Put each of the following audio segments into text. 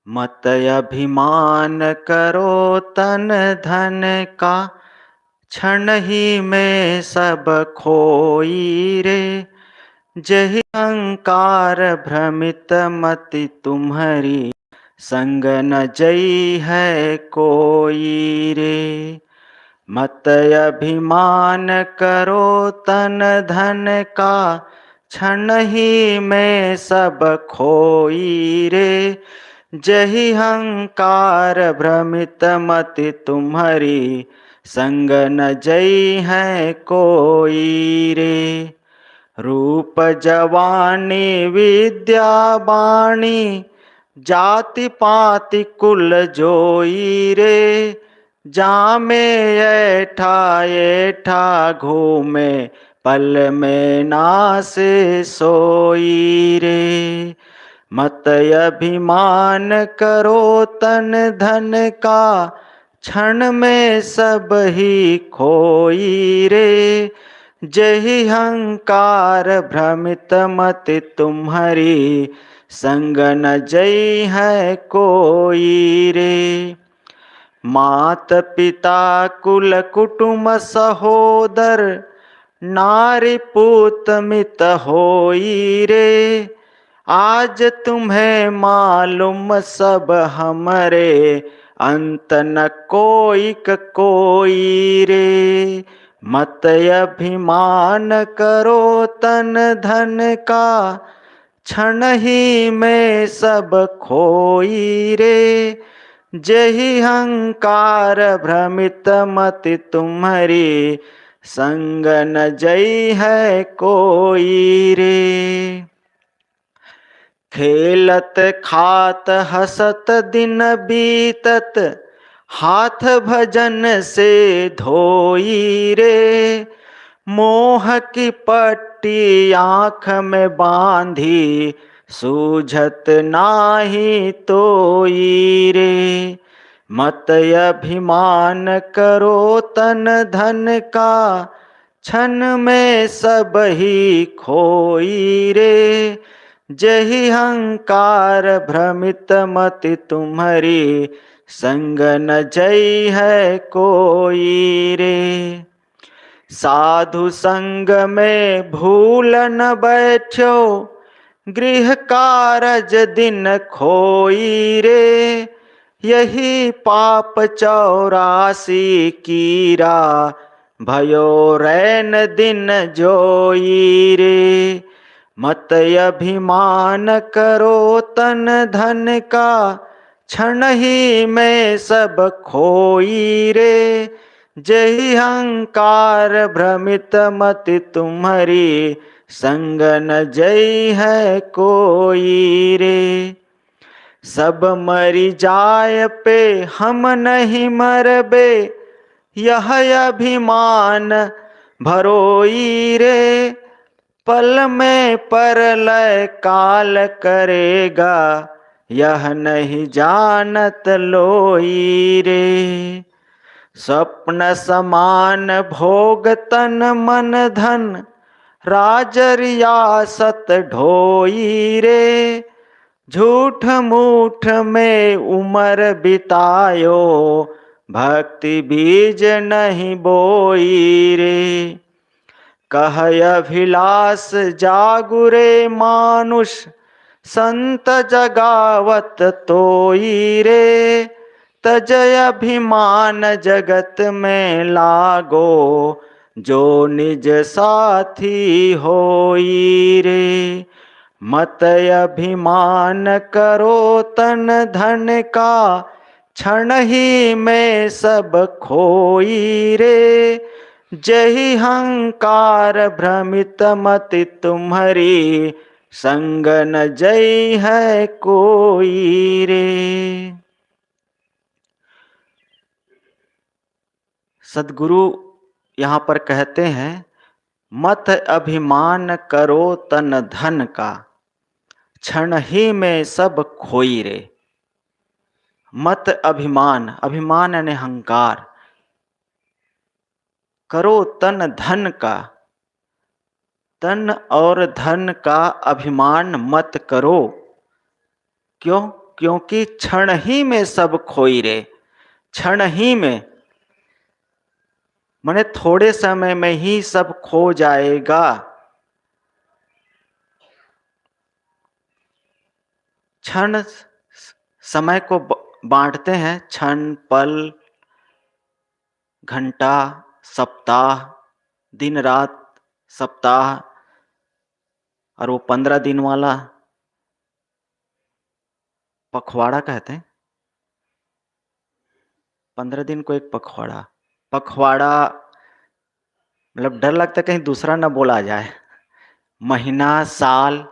मत अभिमान करो तन धन का, क्षण ही में सब खोई रे। जहि अहंकार भ्रमित मति तुम्हारी, संग न जई है कोई रे। मत अभिमान करो तन धन का, क्षण ही में सब खोई रे। जहि अहंकार भ्रमित मति तुम्हारी, संग न जई है कोई रे। रूप जवानी विद्या वाणी, जाति पाति कुल जोई रे। जामे ऐठा ऐठा घूमे, पल में नासे सोई रे। मत अभिमान करो तन धन का, क्षण में सब ही खोई रे। जहि अहंकार भ्रमित मति तुम्हारी, संग न जई है कोई रे। मात पिता कुल कुटुम सहोदर, नारी पूत मित होई रे। आज तुम्हें मालूम सब हमरे, अंत न कोई रे। मत अभिमान करो तन धन का, क्षण ही में सब खोई रे। जहि अहंकार भ्रमित मति तुम्हारी, संग न जई है कोई रे। खेलत खात हसत दिन बीतत, हाथ भजन से धोई रे। मोह की पट्टी आँख में बांधी, सूझत नाही तोई रे। मत अभिमान करो तन धन का, क्षण में सब ही खोई रे। जहि अहंकार भ्रमित मति तुम्हारी, संग न जई है कोई रे। साधु संग में भूल न बैठो, गृह कारज दिन खोई रे। यही पाप 84 कीरा, भयो रैन दिन जोई रे। मत अभिमान करो तन धन का, क्षण ही में सब खोई रे। जहि अहंकार भ्रमित मति तुम्हारी, संग न जई है कोई रे। सब मरि जाय पे हम नहीं मरबे, यह अभिमान भरोई रे। पल में परलय काल करेगा, यह नहीं जानत लोई रे। स्वप्न समान भोग तन मन धन, राज रियासत ढोई रे। झूठ मूठ में उमर बितायो, भक्ति बीज नहीं बोई रे। कह अभिलाष जागुरे मानुष, संत जगावत तोई रे। तजय अभिमान जगत में लागो, जो निज साथी होई रे। मत अभिमान करो तन धन का, क्षण ही में सब खोई रे। जहि अहंकार भ्रमित मति तुम्हारी, संग न जई है कोई रे। सदगुरु यहाँ पर कहते हैं, मत अभिमान करो तन धन का, क्षण ही में सब खोई रे। मत अभिमान, अभिमान यानी अहंकार, करो तन धन का, तन और धन का अभिमान मत करो। क्यों? क्योंकि क्षण ही में सब खोई रे। क्षण ही में माने थोड़े समय में ही सब खो जाएगा। क्षण समय को बांटते हैं, क्षण, पल, घंटा, सप्ताह, दिन रात, सप्ताह, और वो 15 दिन वाला पखवाड़ा कहते हैं। 15 दिन को एक पखवाड़ा। पखवाड़ा मतलब डर लगता है कहीं दूसरा ना बोला जाए। महीना, साल,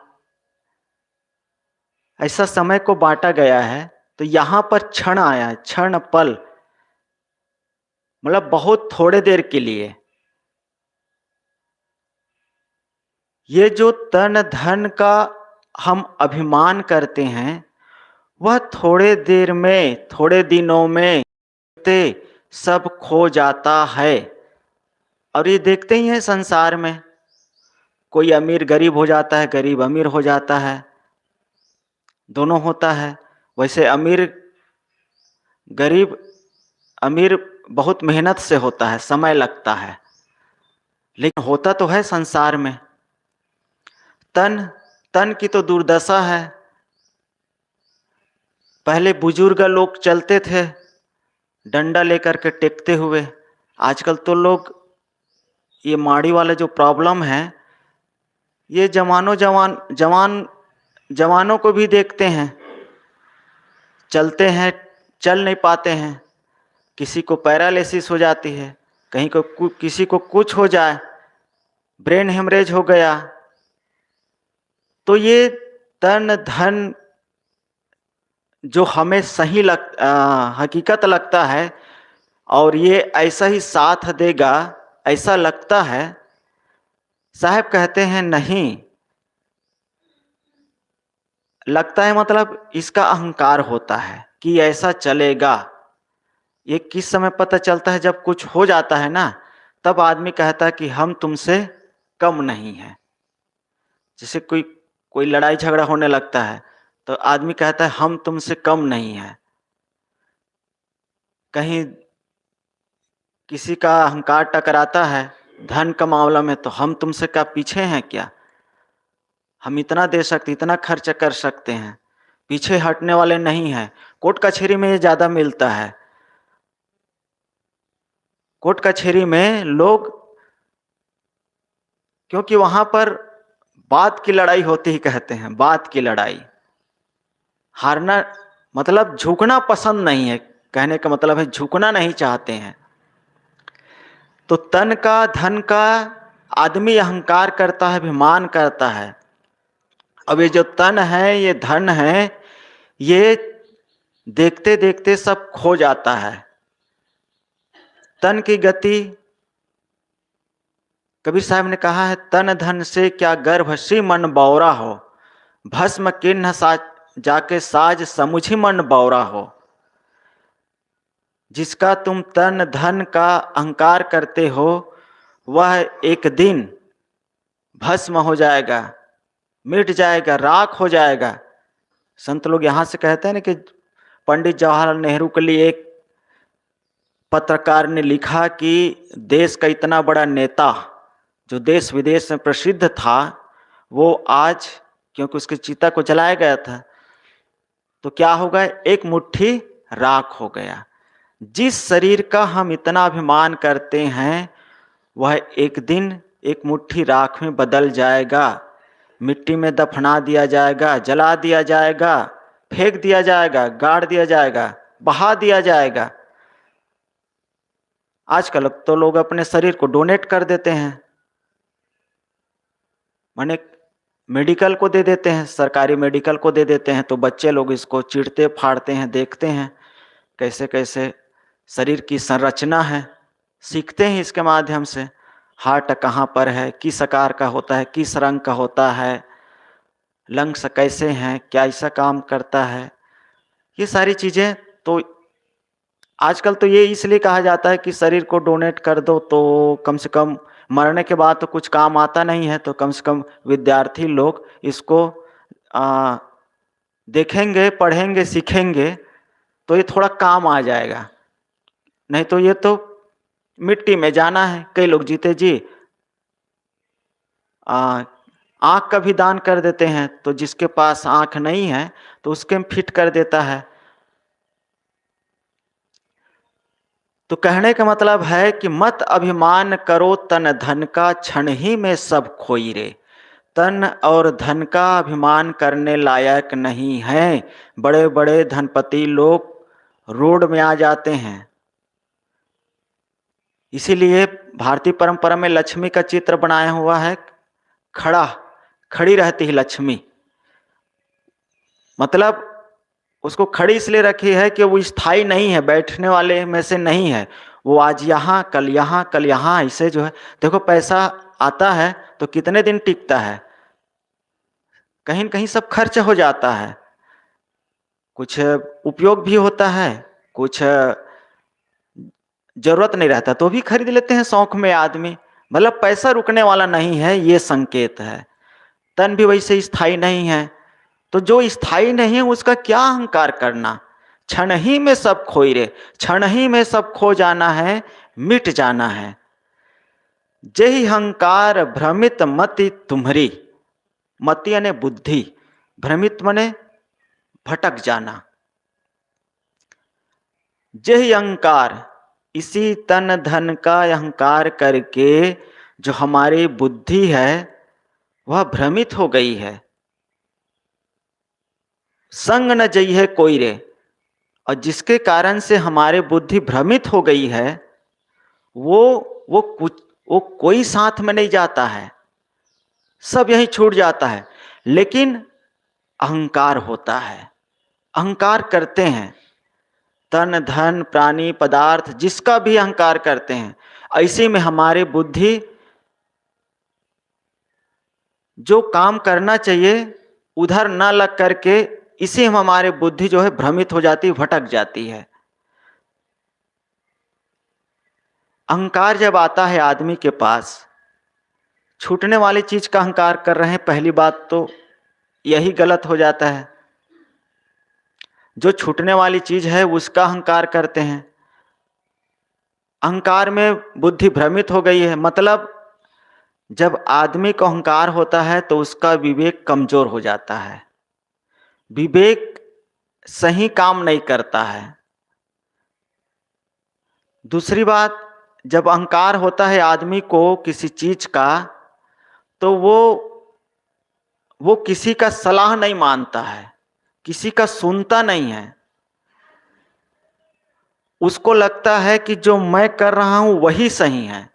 ऐसा समय को बांटा गया है। तो यहां पर क्षण आया है, क्षण, पल, मतलब बहुत थोड़े देर के लिए। ये जो तन धन का हम अभिमान करते हैं, वह थोड़े देर में, थोड़े दिनों में सब खो जाता है। और ये देखते ही हैं संसार में, कोई अमीर गरीब हो जाता है, गरीब अमीर हो जाता है, दोनों होता है। वैसे गरीब अमीर बहुत मेहनत से होता है, समय लगता है, लेकिन होता तो है संसार में। तन की तो दुर्दशा है। पहले बुजुर्ग लोग चलते थे डंडा लेकर के टेकते हुए। आजकल तो लोग ये माड़ी वाला जो प्रॉब्लम है, ये जवानों को भी देखते हैं, चलते हैं, चल नहीं पाते हैं। किसी को पैरालिसिस हो जाती है, किसी को कुछ हो जाए, ब्रेन हेमरेज हो गया। तो ये तन धन जो हमें हकीकत लगता है और ये ऐसा ही साथ देगा ऐसा लगता है, साहब कहते हैं नहीं लगता है, मतलब इसका अहंकार होता है कि ऐसा चलेगा। ये किस समय पता चलता है? जब कुछ हो जाता है ना, तब आदमी कहता है कि हम तुमसे कम नहीं हैं। जैसे कोई लड़ाई झगड़ा होने लगता है तो आदमी कहता है हम तुमसे कम नहीं हैं। कहीं किसी का अहंकार टकराता है धन का मामला में, तो हम तुमसे क्या पीछे हैं क्या? हम इतना दे सकते, इतना खर्च कर सकते हैं, पीछे हटने वाले नहीं हैं। कोर्ट कचहरी में ये ज्यादा मिलता है। कोर्ट कचहरी में लोग, क्योंकि वहां पर बात की लड़ाई होती ही, कहते हैं बात की लड़ाई। हारना मतलब झुकना पसंद नहीं है, कहने का मतलब है झुकना नहीं चाहते हैं। तो तन का, धन का आदमी अहंकार करता है, अभिमान करता है। अब ये जो तन है, ये धन है, ये देखते देखते सब खो जाता है। तन की गति, कबीर साहब ने कहा है, तन धन से क्या गर्भ सी मन बौरा हो, भस्म किन्ह जाके साज समुझी मन बौरा हो। जिसका तुम तन धन का अहंकार करते हो, वह एक दिन भस्म हो जाएगा, मिट जाएगा, राख हो जाएगा। संत लोग यहाँ से कहते हैं ना कि पंडित जवाहरलाल नेहरू के लिए एक पत्रकार ने लिखा कि देश का इतना बड़ा नेता जो देश विदेश में प्रसिद्ध था, वो आज, क्योंकि उसकी चिता को जलाया गया था, तो क्या हो गया? एक मुट्ठी राख हो गया। जिस शरीर का हम इतना अभिमान करते हैं, वह एक दिन एक मुट्ठी राख में बदल जाएगा, मिट्टी में दफना दिया जाएगा, जला दिया जाएगा, फेंक दिया जाएगा, गाड़ दिया जाएगा, बहा दिया जाएगा। आजकल तो लोग अपने शरीर को डोनेट कर देते हैं, माने मेडिकल को दे देते हैं, सरकारी मेडिकल को दे देते हैं। तो बच्चे लोग इसको चीरते फाड़ते हैं, देखते हैं कैसे कैसे शरीर की संरचना है, सीखते हैं इसके माध्यम से। हार्ट कहाँ पर है, किस आकार का होता है, किस रंग का होता है, लंग्स कैसे हैं, क्या ऐसा काम करता है, ये सारी चीज़ें। तो आजकल तो ये इसलिए कहा जाता है कि शरीर को डोनेट कर दो, तो कम से कम मरने के बाद तो कुछ काम आता नहीं है, तो कम से कम विद्यार्थी लोग इसको देखेंगे, पढ़ेंगे, सीखेंगे तो ये थोड़ा काम आ जाएगा, नहीं तो ये तो मिट्टी में जाना है। कई लोग जीते जी आँख का भी दान कर देते हैं, तो जिसके पास आँख नहीं है तो उसके में फिट कर देता है। तो कहने का मतलब है कि मत अभिमान करो तन धन का, क्षण ही में सब खोई रे। तन और धन का अभिमान करने लायक नहीं है। बड़े बड़े धनपति लोग रोड में आ जाते हैं। इसीलिए भारतीय परंपरा में लक्ष्मी का चित्र बनाया हुआ है, खड़ी रहती है लक्ष्मी। मतलब उसको खड़ी इसलिए रखी है कि वो स्थायी नहीं है, बैठने वाले में से नहीं है। वो आज यहाँ, कल यहाँ, कल यहाँ, ऐसे जो है। देखो पैसा आता है तो कितने दिन टिकता है, कहीं न कहीं सब खर्च हो जाता है। कुछ उपयोग भी होता है, कुछ जरूरत नहीं रहता तो भी खरीद लेते हैं शौक में आदमी। मतलब पैसा रुकने वाला नहीं है, ये संकेत है। तन भी वैसे स्थायी नहीं है, तो जो स्थायी नहीं है उसका क्या अहंकार करना। क्षण ही में सब खोई रे, क्षण ही में सब खो जाना है, मिट जाना है। जही अहंकार भ्रमित मति तुम्हारी, मति यानी बुद्धि, भ्रमित माने भटक जाना। जही अहंकार, इसी तन धन का अहंकार करके जो हमारी बुद्धि है वह भ्रमित हो गई है। संग न जई है कोई रे, और जिसके कारण से हमारे बुद्धि भ्रमित हो गई है वो कोई साथ में नहीं जाता है, सब यहीं छूट जाता है। लेकिन अहंकार होता है, अहंकार करते हैं। तन धन प्राणी पदार्थ जिसका भी अहंकार करते हैं, ऐसे में हमारी बुद्धि जो काम करना चाहिए उधर न लग करके इसी में हमारी बुद्धि जो है भ्रमित हो जाती, भटक जाती है। अहंकार जब आता है आदमी के पास, छूटने वाली चीज का अहंकार कर रहे हैं, पहली बात तो यही गलत हो जाता है। जो छूटने वाली चीज है उसका अहंकार करते हैं। अहंकार में बुद्धि भ्रमित हो गई है, मतलब जब आदमी को अहंकार होता है तो उसका विवेक कमजोर हो जाता है, विवेक सही काम नहीं करता है। दूसरी बात, जब अहंकार होता है आदमी को किसी चीज का, तो वो किसी का सलाह नहीं मानता है, किसी का सुनता नहीं है। उसको लगता है कि जो मैं कर रहा हूं वही सही है।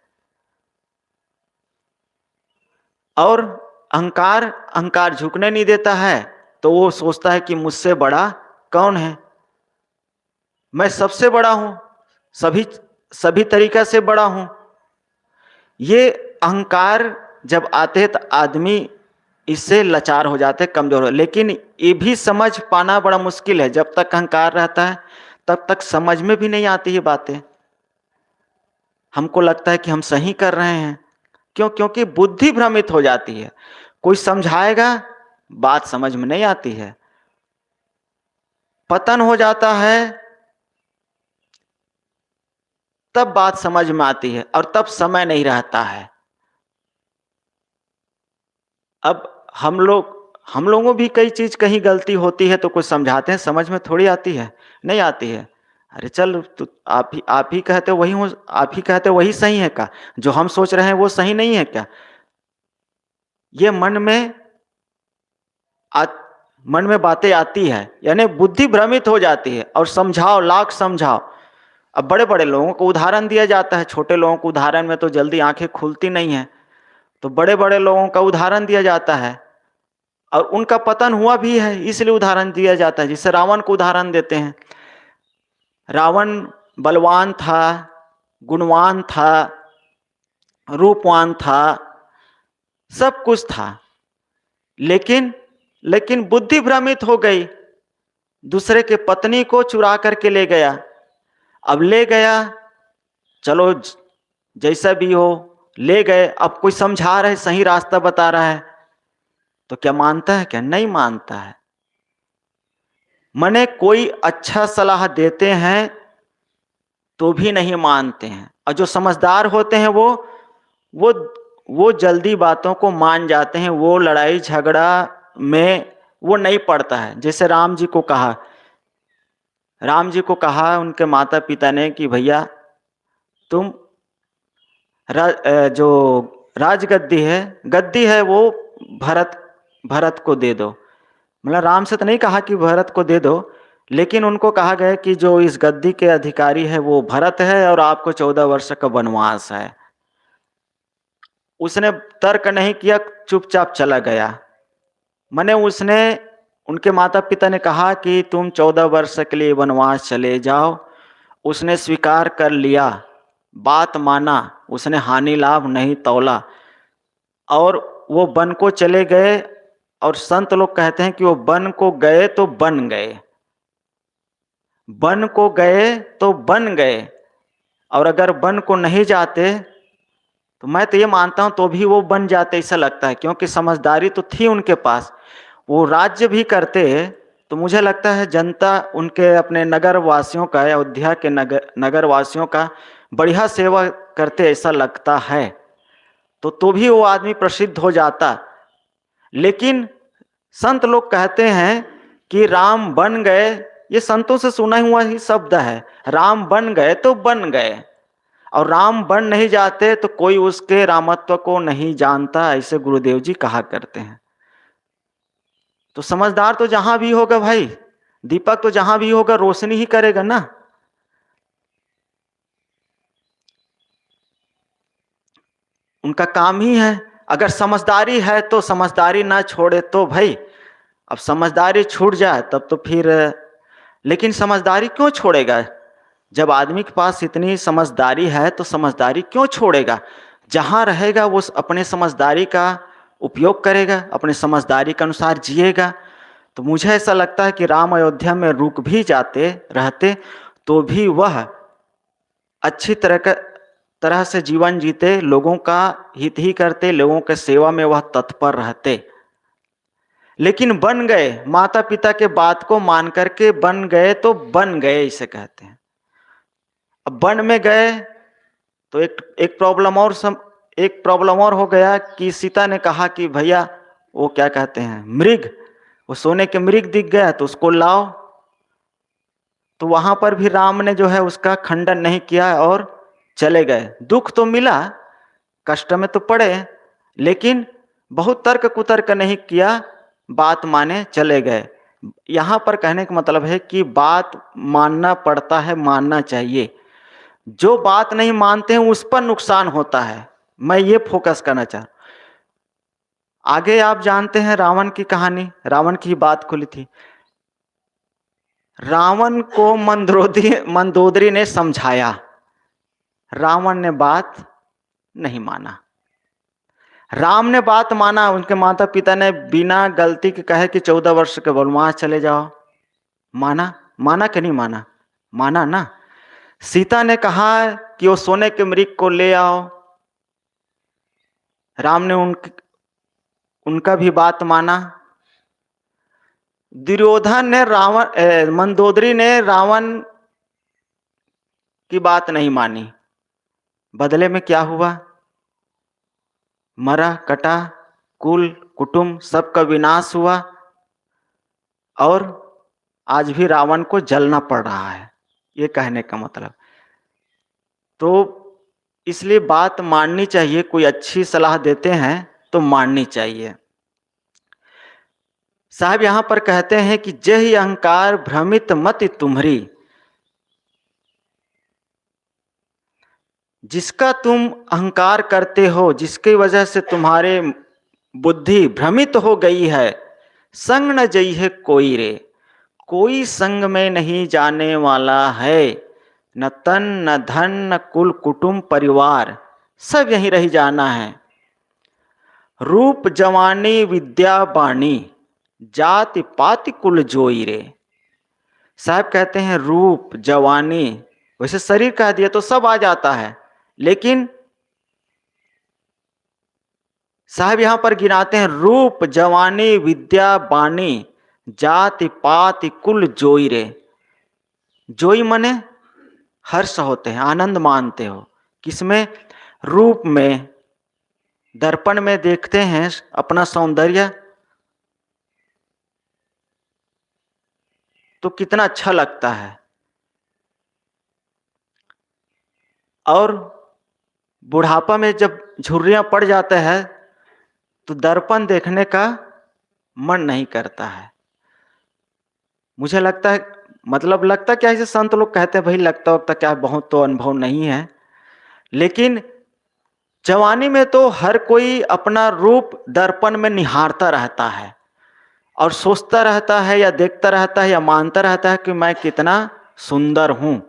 और अहंकार झुकने नहीं देता है, तो वो सोचता है कि मुझसे बड़ा कौन है, मैं सबसे बड़ा हूं, सभी तरीका से बड़ा हूं। ये अहंकार जब आते हैं तो आदमी इससे लाचार हो जाते, कमजोर हो। लेकिन ये भी समझ पाना बड़ा मुश्किल है, जब तक अहंकार रहता है तब तक समझ में भी नहीं आती है बातें। हमको लगता है कि हम सही कर रहे हैं, क्योंकि बुद्धि भ्रमित हो जाती है। कोई समझाएगा, बात समझ में नहीं आती है, पतन हो जाता है, तब बात समझ में आती है, और तब समय नहीं रहता है। अब हम लोगों भी कई चीज कहीं गलती होती है तो कुछ समझाते हैं, समझ में थोड़ी आती है, नहीं आती है। अरे चल तू, आप ही कहते वही हो, आप ही कहते वही सही है क्या, जो हम सोच रहे हैं वो सही नहीं है क्या। ये मन में बातें आती है, यानी बुद्धि भ्रमित हो जाती है। और समझाओ, लाख समझाओ। अब बड़े बड़े लोगों को उदाहरण दिया जाता है, छोटे लोगों को उदाहरण में तो जल्दी आंखें खुलती नहीं है, तो बड़े बड़े लोगों का उदाहरण दिया जाता है, और उनका पतन हुआ भी है इसलिए उदाहरण दिया जाता है। जिससे रावण को उदाहरण देते हैं। रावण बलवान था, गुणवान था, रूपवान था, सब कुछ था, लेकिन बुद्धि भ्रमित हो गई, दूसरे के पत्नी को चुरा करके ले गया। अब ले गया, चलो जैसा भी हो, ले गए। अब कोई समझा रहे, सही रास्ता बता रहा है, तो क्या मानता है, क्या नहीं मानता है। मने कोई अच्छा सलाह देते हैं तो भी नहीं मानते हैं, और जो समझदार होते हैं वो वो जल्दी बातों को मान जाते हैं, वो लड़ाई झगड़ा में वो नहीं पड़ता है। जैसे राम जी को कहा उनके माता पिता ने कि भैया तुम जो गद्दी है वो भरत भरत को दे दो। मतलब राम से तो नहीं कहा कि भरत को दे दो, लेकिन उनको कहा गया कि जो इस गद्दी के अधिकारी है वो भरत है और आपको 14 वर्ष का वनवास है। उसने तर्क नहीं किया, चुपचाप चला गया। मने उसने उनके माता पिता ने कहा कि तुम 14 वर्ष के लिए वनवास चले जाओ, उसने स्वीकार कर लिया, बात माना, उसने हानि लाभ नहीं तौला और वो वन को चले गए। और संत लोग कहते हैं कि वो वन को गए तो बन गए, वन को गए तो बन गए। और अगर वन को नहीं जाते तो मैं तो ये मानता हूं तो भी वो बन जाते, ऐसा लगता है, क्योंकि समझदारी तो थी उनके पास। वो राज्य भी करते तो मुझे लगता है जनता उनके अपने नगर वासियों का, अयोध्या के नगर वासियों का बढ़िया सेवा करते, ऐसा लगता है। तो भी वो आदमी प्रसिद्ध हो जाता। लेकिन संत लोग कहते हैं कि राम बन गए, ये संतों से सुना हुआ ही शब्द है, राम बन गए तो बन गए, और राम बन नहीं जाते तो कोई उसके रामत्व को नहीं जानता, ऐसे गुरुदेव जी कहा करते हैं। तो समझदार तो जहां भी होगा भाई, दीपक तो जहां भी होगा रोशनी ही करेगा ना। उनका काम ही है। अगर समझदारी है तो समझदारी ना छोड़े तो भाई, अब समझदारी छूट जाए तब तो फिर, लेकिन समझदारी क्यों छोड़ेगा? जब आदमी के पास इतनी समझदारी है तो समझदारी क्यों छोड़ेगा? जहां रहेगा वो अपने समझदारी का उपयोग करेगा, अपने समझदारी के अनुसार जिएगा। तो मुझे ऐसा लगता है कि राम अयोध्या में रुक भी जाते रहते तो भी वह अच्छी तरह से जीवन जीते, लोगों का हित ही करते, लोगों के सेवा में वह तत्पर रहते। लेकिन बन गए, माता पिता के बात को मान करके बन गए तो बन गए, इसे कहते हैं। अब वन में गए तो एक प्रॉब्लम और हो गया कि सीता ने कहा कि भैया वो क्या कहते हैं, मृग, वो सोने के मृग दिख गया तो उसको लाओ। तो वहां पर भी राम ने जो है उसका खंडन नहीं किया और चले गए। दुख तो मिला, कष्ट में तो पड़े, लेकिन बहुत तर्क कुतर्क नहीं किया, बात माने चले गए। यहां पर कहने का मतलब है कि बात मानना पड़ता है, मानना चाहिए। जो बात नहीं मानते हैं उस पर नुकसान होता है, मैं ये फोकस करना चाह। आगे आप जानते हैं रावण की कहानी, रावण की बात खुली थी। रावण को मंदोदरी ने समझाया, रावण ने बात नहीं माना। राम ने बात माना, उनके माता पिता ने बिना गलती के कहे कि 14 वर्ष के वनवास चले जाओ। माना? माना कि नहीं माना? माना ना। सीता ने कहा कि वो सोने के मृग को ले आओ, राम ने उनका भी बात माना। दुर्योधन ने मंदोदरी ने रावण की बात नहीं मानी। बदले में क्या हुआ? मरा कटा, कुल कुटुंब सबका विनाश हुआ, और आज भी रावण को जलना पड़ रहा है, ये कहने का मतलब। तो इसलिए बात माननी चाहिए, कोई अच्छी सलाह देते हैं तो माननी चाहिए। साहब यहां पर कहते हैं कि जय अहंकार भ्रमित मति तुम्हारी, जिसका तुम अहंकार करते हो, जिसकी वजह से तुम्हारे बुद्धि भ्रमित हो गई है, संग न जई है कोई रे, कोई संग में नहीं जाने वाला है, न तन न धन न कुल कुटुंब परिवार, सब यहीं रह जाना है। रूप जवानी विद्या बाणी, जाति पाति कुल जोई रे। साहब कहते हैं रूप जवानी, वैसे शरीर कह दिया तो सब आ जाता है, लेकिन साहब यहां पर गिनाते हैं रूप जवानी विद्या बाणी जाति पाति कुल जोई रे। जोई मने हर्ष होते हैं, आनंद मानते हो। किसमें? रूप में। दर्पण में देखते हैं अपना सौंदर्य तो कितना अच्छा लगता है, और बुढ़ापा में जब झुर्रियां पड़ जाते हैं तो दर्पण देखने का मन नहीं करता है। मुझे लगता है, मतलब लगता क्या, ऐसे संत लोग कहते हैं भाई लगता वगता क्या, बहुत तो अनुभव नहीं है, लेकिन जवानी में तो हर कोई अपना रूप दर्पण में निहारता रहता है और सोचता रहता है या देखता रहता है या मानता रहता है कि मैं कितना सुंदर हूं,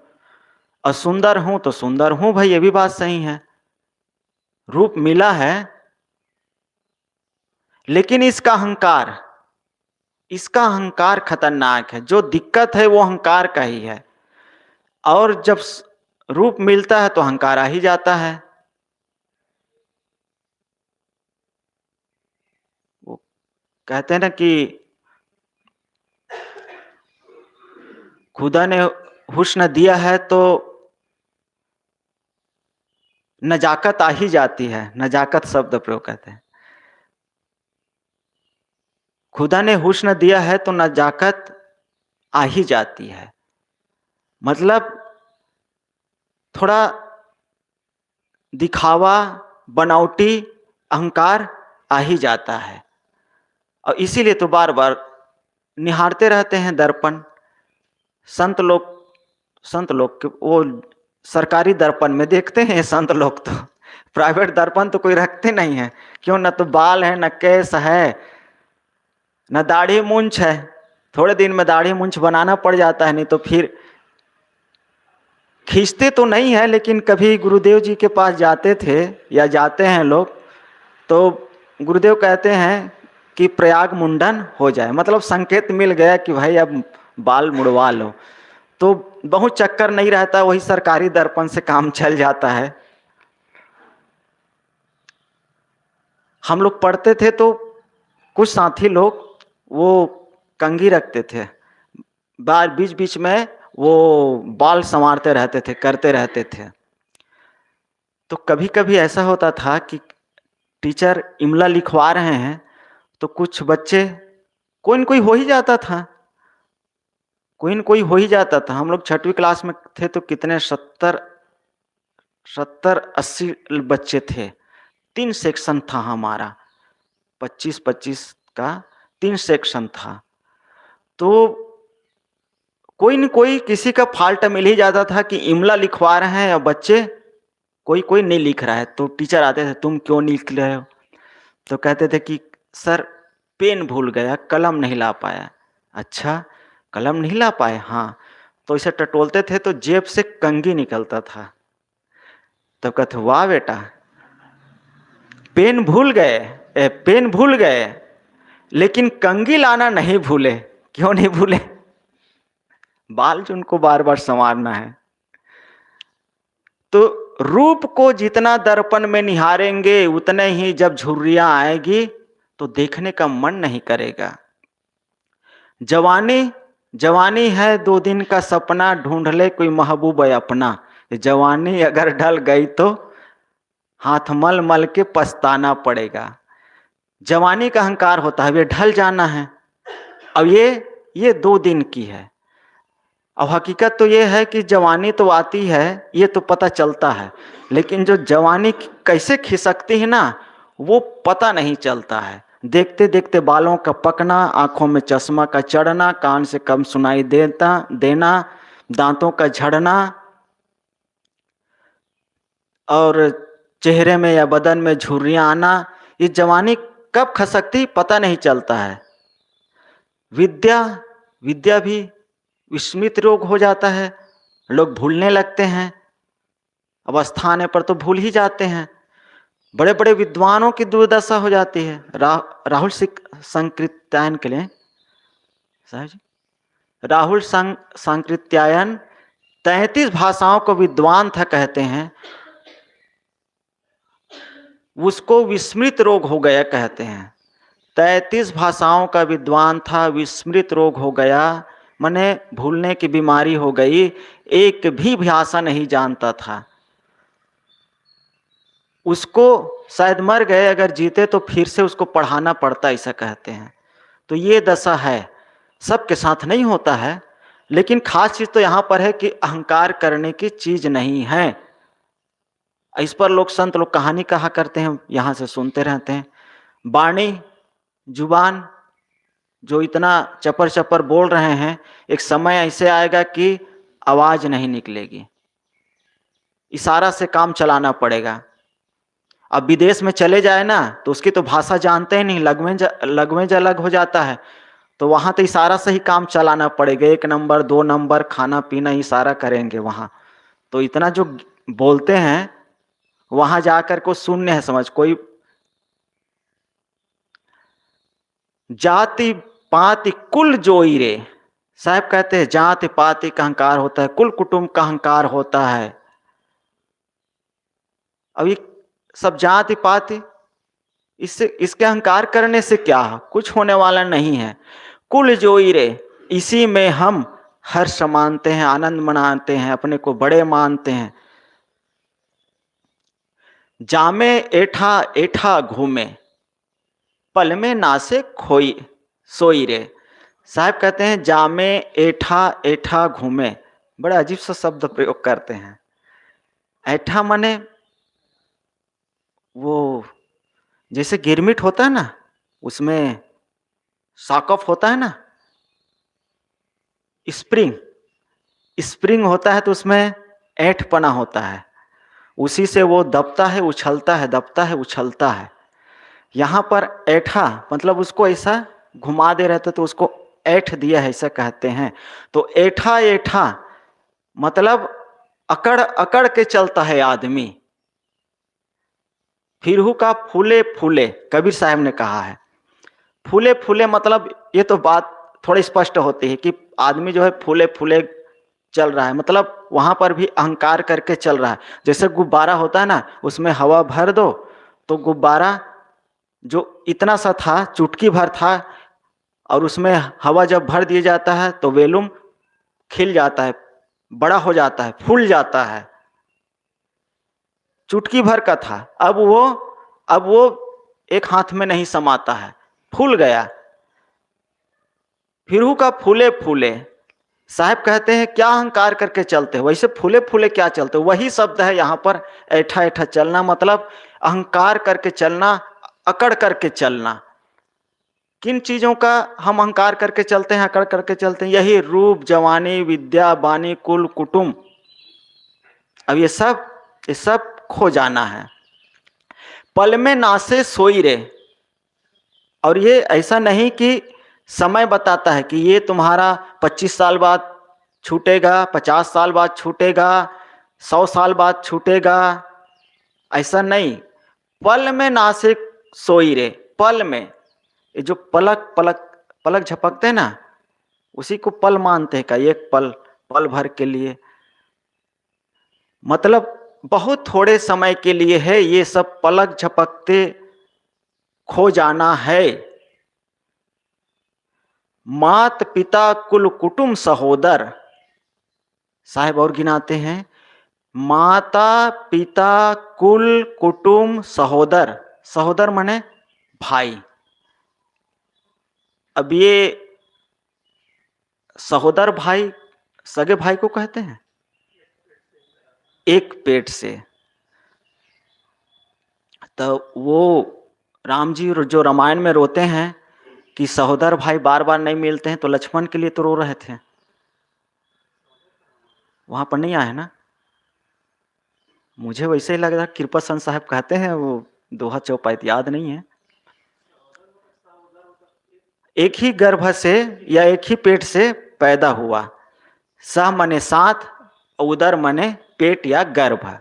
और सुंदर हूं तो सुंदर हूं भाई, ये भी बात सही है, रूप मिला है। लेकिन इसका अहंकार खतरनाक है। जो दिक्कत है वो अहंकार का ही है, और जब रूप मिलता है तो अहंकार आ ही जाता है। वो कहते हैं ना कि खुदा ने हुस्न दिया है तो नजाकत आ ही जाती है, नजाकत शब्द प्रयोग करते हैं। खुदा ने हुस्न दिया है तो नजाकत आ ही जाती है, मतलब थोड़ा दिखावा, बनावटी अहंकार आ ही जाता है, और इसीलिए तो बार बार निहारते रहते हैं दर्पण। संत लोग वो सरकारी दर्पण में देखते हैं, संत लोग तो प्राइवेट दर्पण तो कोई रखते नहीं है। क्यों? न तो बाल है, न केस है, न दाढ़ी मूंछ है। थोड़े दिन में दाढ़ी मूंछ बनाना पड़ जाता है, नहीं तो फिर खींचते तो नहीं है, लेकिन कभी गुरुदेव जी के पास जाते थे या जाते हैं लोग, तो गुरुदेव कहते हैं कि प्रयाग मुंडन हो जाए, मतलब संकेत मिल गया कि भाई अब बाल मुड़वा लो, तो बहुत चक्कर नहीं रहता, वही सरकारी दर्पण से काम चल जाता है। हम लोग पढ़ते थे तो कुछ साथी लोग वो कंघी रखते थे, बार बीच बीच में वो बाल संवारते रहते थे, करते रहते थे। तो कभी कभी ऐसा होता था कि टीचर इमला लिखवा रहे हैं तो कुछ बच्चे, कोई न कोई हो ही जाता था, कोई न कोई हो ही जाता था। हम लोग 6वीं क्लास में थे तो कितने 70-80 बच्चे थे। 3 सेक्शन था हमारा, 25-25 का 3 सेक्शन था। तो कोई न कोई किसी का फाल्ट मिल ही जाता था कि इमला लिखवा रहे हैं और बच्चे कोई कोई नहीं लिख रहा है, तो टीचर आते थे, तुम क्यों नहीं लिख रहे हो? तो कहते थे कि सर पेन भूल गया, कलम नहीं ला पाया। अच्छा, कलम नहीं ला पाए? हाँ। तो इसे टटोलते थे तो जेब से कंघी निकलता था। तो कहते वाह बेटा, पेन भूल गए लेकिन कंघी लाना नहीं भूले। क्यों नहीं भूले? बाल जो उनको बार बार संवारना है। तो रूप को जितना दर्पण में निहारेंगे उतने ही जब झुर्रियां आएगी तो देखने का मन नहीं करेगा। जवानी है 2 दिन का सपना, ढूंढ ले कोई महबूब अपना। जवानी अगर ढल गई तो हाथ मल मल के पछताना पड़ेगा। जवानी का अहंकार होता है, वे ढल जाना है। अब ये 2 दिन की है। अब हकीकत तो ये है कि जवानी तो आती है, ये तो पता चलता है, लेकिन जो जवानी कैसे खिसकती है ना, वो पता नहीं चलता है। देखते देखते बालों का पकना, आंखों में चश्मा का चढ़ना, कान से कम सुनाई देना, दांतों का झड़ना, और चेहरे में या बदन में झुर्रियां आना, ये जवानी कब खसकती पता नहीं चलता है। विद्या भी विस्मृत रोग हो जाता है, लोग भूलने लगते हैं, अवस्था आने पर तो भूल ही जाते हैं। बड़े बड़े विद्वानों की दुर्दशा हो जाती है। राहुल संकृत्यायन के लिए साहब जी, राहुल संकृत्यायन 33 भाषाओं को विद्वान था कहते हैं, उसको विस्मृत रोग हो गया कहते हैं। 33 भाषाओं का विद्वान था, विस्मृत रोग हो गया, मने भूलने की बीमारी हो गई, एक भी भाषा नहीं जानता था। उसको शायद मर गए, अगर जीते तो फिर से उसको पढ़ाना पड़ता, ऐसा कहते हैं। तो ये दशा है, सबके साथ नहीं होता है। लेकिन खास चीज तो यहां पर है कि अहंकार करने की चीज नहीं है। इस पर लोग संत लोग कहानी कहा करते हैं, यहां से सुनते रहते हैं। वाणी, जुबान जो इतना चपर चपर बोल रहे हैं, एक समय ऐसे आएगा कि आवाज नहीं निकलेगी, इशारा से काम चलाना पड़ेगा। अब विदेश में चले जाए ना तो उसकी तो भाषा जानते ही नहीं, लगवेज अलग हो जाता है, तो वहां तो इशारा से ही काम चलाना पड़ेगा। 1 नंबर 2 नंबर खाना पीना इशारा करेंगे वहां। तो इतना जो बोलते हैं वहां जाकर को शून्य है समझ। कोई जाति पाति कुल जोई रे, साहब कहते हैं जाति पाति का अहंकार होता है, कुल कुटुंब का अहंकार होता है। अब ये सब जाति पाति, इससे इसके अहंकार करने से क्या कुछ होने वाला नहीं है। कुल जोई रे, इसी में हम हर्ष मानते हैं, आनंद मनाते हैं, अपने को बड़े मानते हैं। जामे एठा एठा घूमे, पल में नासे खोई सोई रे। साहब कहते हैं जामे एठा एठा घूमे, बड़ा अजीब सा शब्द प्रयोग करते हैं। ऐठा माने वो जैसे गिरमिट होता है ना, उसमें सॉकअप होता है ना, स्प्रिंग स्प्रिंग होता है तो उसमें ऐंठपना होता है, उसी से वो दबता है उछलता है, दबता है उछलता है। यहाँ पर ऐठा मतलब उसको ऐसा घुमा दे रहते तो उसको ऐठ दिया है, ऐसा कहते हैं। तो ऐठा ऐठा मतलब अकड़ अकड़ के चलता है आदमी। फिरहू का फूले फूले, कबीर साहब ने कहा है। फूले फूले मतलब ये तो बात थोड़ी स्पष्ट होती है कि आदमी जो है फूले फूले चल रहा है, मतलब वहां पर भी अहंकार करके चल रहा है। जैसे गुब्बारा होता है ना, उसमें हवा भर दो तो गुब्बारा जो इतना सा था, चुटकी भर था, और उसमें हवा जब भर दिया जाता है तो वेलुम खिल जाता है, बड़ा हो जाता है, फूल जाता है। चुटकी भर का था, अब वो एक हाथ में नहीं समाता है, फूल गया। फिरहू का फूले फूले, साहब कहते हैं क्या अहंकार करके चलते हो, वैसे फूले फूले क्या चलते हो। वही शब्द है यहाँ पर ऐठा ऐठा चलना, मतलब अहंकार करके चलना, अकड़ करके चलना। किन चीजों का हम अहंकार करके चलते हैं, अकड़ करके चलते हैं? यही रूप, जवानी, विद्या, वाणी, कुल, कुटुंब। अब ये सब खो जाना है। पल में नासे सोई रे, और ये ऐसा नहीं कि समय बताता है कि ये तुम्हारा 25 साल बाद छूटेगा, 50 साल बाद छूटेगा, 100 साल बाद छूटेगा, ऐसा नहीं। पल में नासे सोई रे, पल में, ये जो पलक पलक पलक झपकते हैं ना, उसी को पल मानते हैं का, एक पल, पल भर के लिए, मतलब बहुत थोड़े समय के लिए है ये सब पलक झपकते खो जाना है। मात पिता कुल कुटुंब सहोदर, साहब और गिनाते हैं, माता पिता कुल कुटुंब सहोदर, सहोदर माने भाई। अब ये सहोदर भाई सगे भाई को कहते हैं, एक पेट से। तो वो राम जी जो रामायण में रोते हैं कि सहोदर भाई बार बार नहीं मिलते हैं, तो लक्ष्मण के लिए तो रो रहे थे, वहां पर नहीं आए ना। मुझे वैसे ही लग रहा, कृपा संत साहब कहते हैं, वो दोहा चौपाइत याद नहीं है। एक ही गर्भ से या एक ही पेट से पैदा हुआ, सह मने साथ, उदर मने पेट या गर्भ,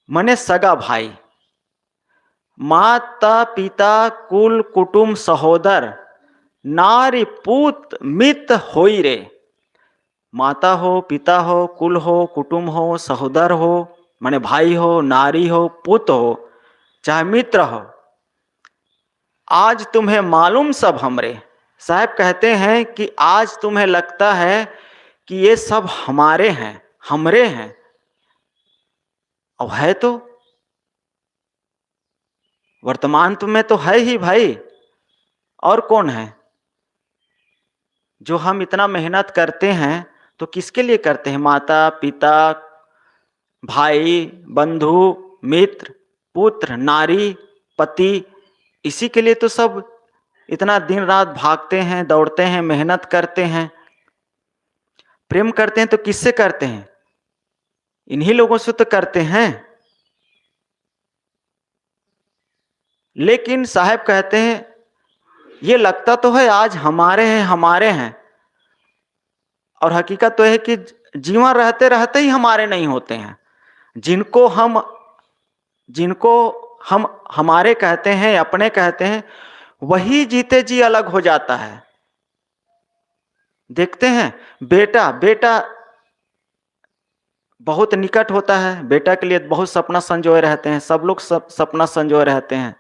मने सगा भाई। माता पिता कुल कुटुंब सहोदर, नारी पूत मित होई रे। माता हो, पिता हो, कुल हो, कुटुंब हो, सहोदर हो, माने भाई हो, नारी हो, पुत हो, चाहे मित्र हो, आज तुम्हें मालूम सब हमरे। साहब कहते हैं कि आज तुम्हें लगता है कि ये सब हमारे हैं, हमरे हैं। अब है तो, वर्तमान तुम्हें तो है ही भाई, और कौन है? जो हम इतना मेहनत करते हैं तो किसके लिए करते हैं? माता पिता, भाई, बंधु, मित्र, पुत्र, नारी, पति, इसी के लिए तो सब इतना दिन रात भागते हैं, दौड़ते हैं, मेहनत करते हैं। प्रेम करते हैं तो किससे करते हैं? इन्हीं लोगों से तो करते हैं। लेकिन साहब कहते हैं ये लगता तो है आज हमारे हैं, हमारे हैं, और हकीकत तो है कि जीवन रहते रहते ही हमारे नहीं होते हैं। जिनको हम हमारे कहते हैं, अपने कहते हैं, वही जीते जी अलग हो जाता है। देखते हैं बेटा बेटा बहुत निकट होता है, बेटा के लिए बहुत सपना संजोए रहते हैं, सब लोग सपना संजोए रहते हैं,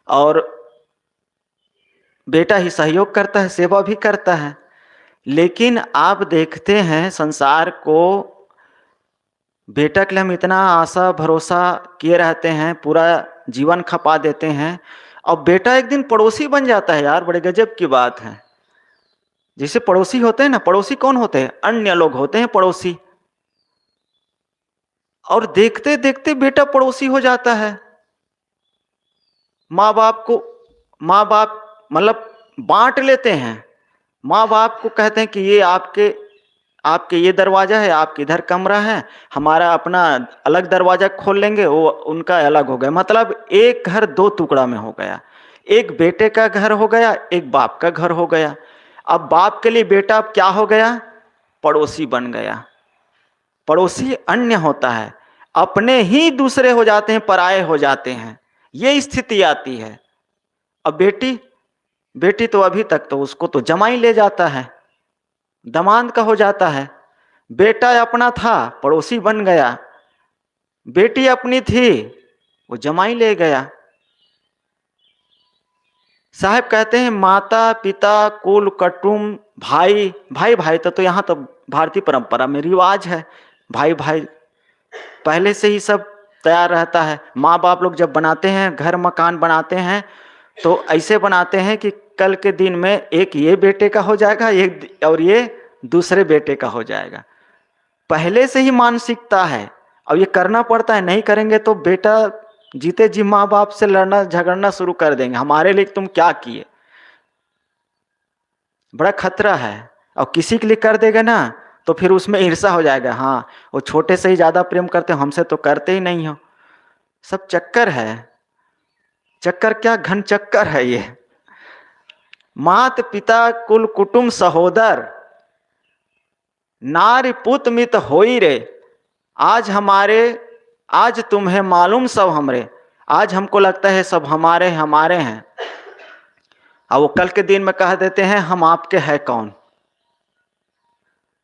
और बेटा ही सहयोग करता है, सेवा भी करता है। लेकिन आप देखते हैं संसार को, बेटा के लिए हम इतना आशा भरोसा किए रहते हैं, पूरा जीवन खपा देते हैं, और बेटा एक दिन पड़ोसी बन जाता है। यार बड़े गजब की बात है। जैसे पड़ोसी होते हैं ना, पड़ोसी कौन होते हैं? अन्य लोग होते हैं पड़ोसी। और देखते देखते बेटा पड़ोसी हो जाता है। माँ बाप मतलब बांट लेते हैं। माँ बाप को कहते हैं कि ये आपके ये दरवाजा है, आपके इधर कमरा है, हमारा अपना अलग दरवाजा खोल लेंगे, वो उनका अलग हो गया। मतलब एक घर दो टुकड़ा में हो गया। एक बेटे का घर हो गया, एक बाप का घर हो गया। अब बाप के लिए बेटा अब क्या हो गया? पड़ोसी बन गया। पड़ोसी अन्य होता है, अपने ही दूसरे हो जाते हैं, पराये हो जाते हैं। ये स्थिति आती है। अब बेटी तो अभी तक तो उसको तो जमाई ले जाता है, दामाद का हो जाता है। बेटा अपना था, पड़ोसी बन गया। बेटी अपनी थी, वो जमाई ले गया। साहब कहते हैं माता पिता, कुल कुटुंब, भाई भाई तो यहाँ तो भारतीय परंपरा में रिवाज है, भाई भाई पहले से ही सब तैयार रहता है। माँ बाप लोग जब बनाते हैं, घर मकान बनाते हैं, तो ऐसे बनाते हैं कि कल के दिन में एक ये बेटे का हो जाएगा, एक और ये दूसरे बेटे का हो जाएगा। पहले से ही मानसिकता है। अब ये करना पड़ता है, नहीं करेंगे तो बेटा जीते जी माँ बाप से लड़ना झगड़ना शुरू कर देंगे, हमारे लिए तुम क्या किए। बड़ा खतरा है। और किसी के लिए कर देगा ना तो फिर उसमें ईर्ष्या हो जाएगा। हाँ, वो छोटे से ही ज्यादा प्रेम करते, हमसे तो करते ही नहीं हो। सब चक्कर है। चक्कर क्या, घन चक्कर है ये। मात पिता कुल कुटुंब सहोदर, नारी पुत मित होई रे। आज तुम्हें मालूम सब हमरे। आज हमको लगता है सब हमारे हमारे हैं, और वो कल के दिन में कह देते हैं हम आपके हैं कौन,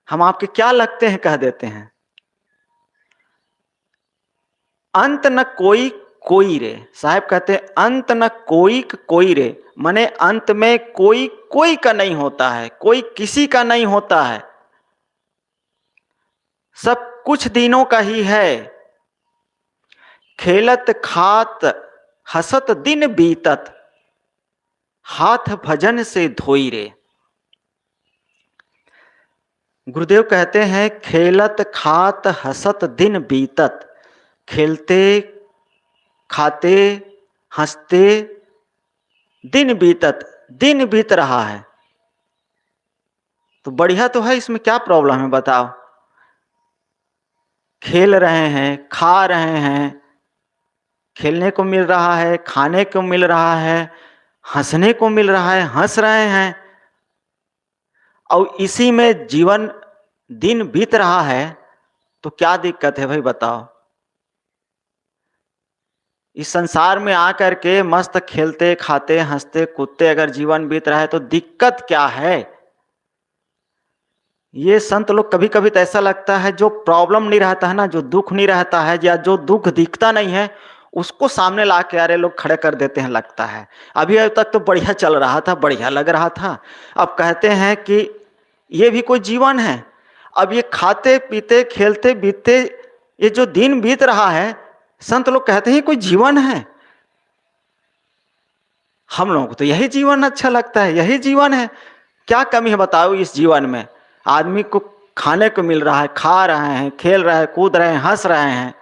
हम आपके क्या लगते हैं, कह देते हैं। अंत न कोई कोई रे। साहब कहते हैं अंत न कोई रे, माने अंत में कोई कोई का नहीं होता है, कोई किसी का नहीं होता है। सब कुछ दिनों का ही है। खेलत खात हसत दिन बीतत, हाथ भजन से धोई रे। गुरुदेव कहते हैं खेलत खात हसत दिन बीतत, खेलते खाते हंसते दिन बीत रहा है। तो बढ़िया तो है, इसमें क्या प्रॉब्लम है बताओ। खेल रहे हैं, खा रहे हैं, खेलने को मिल रहा है, खाने को मिल रहा है, हंसने को मिल रहा है, हंस रहे हैं, और इसी में जीवन दिन बीत रहा है, तो क्या दिक्कत है भाई बताओ। इस संसार में आकर के मस्त खेलते खाते हंसते कूदते अगर जीवन बीत रहा है तो दिक्कत क्या है। ये संत लोग कभी कभी तो ऐसा लगता है जो प्रॉब्लम नहीं रहता है ना, जो दुख नहीं रहता है, या जो दुख दिखता नहीं है, उसको सामने ला के अरे लोग खड़े कर देते हैं, लगता है अभी तक तो बढ़िया चल रहा था, बढ़िया लग रहा था, अब कहते हैं कि ये भी कोई जीवन है। अब ये खाते पीते खेलते बीतते ये जो दिन बीत रहा है, संत लोग कहते हैं कोई जीवन है। हम लोगों को तो यही जीवन अच्छा लगता है, यही जीवन है। क्या कमी है बताओ इस जीवन में? आदमी को खाने को मिल रहा है, खा रहे हैं, खेल रहे हैं, कूद रहे हैं, हंस रहे हैं,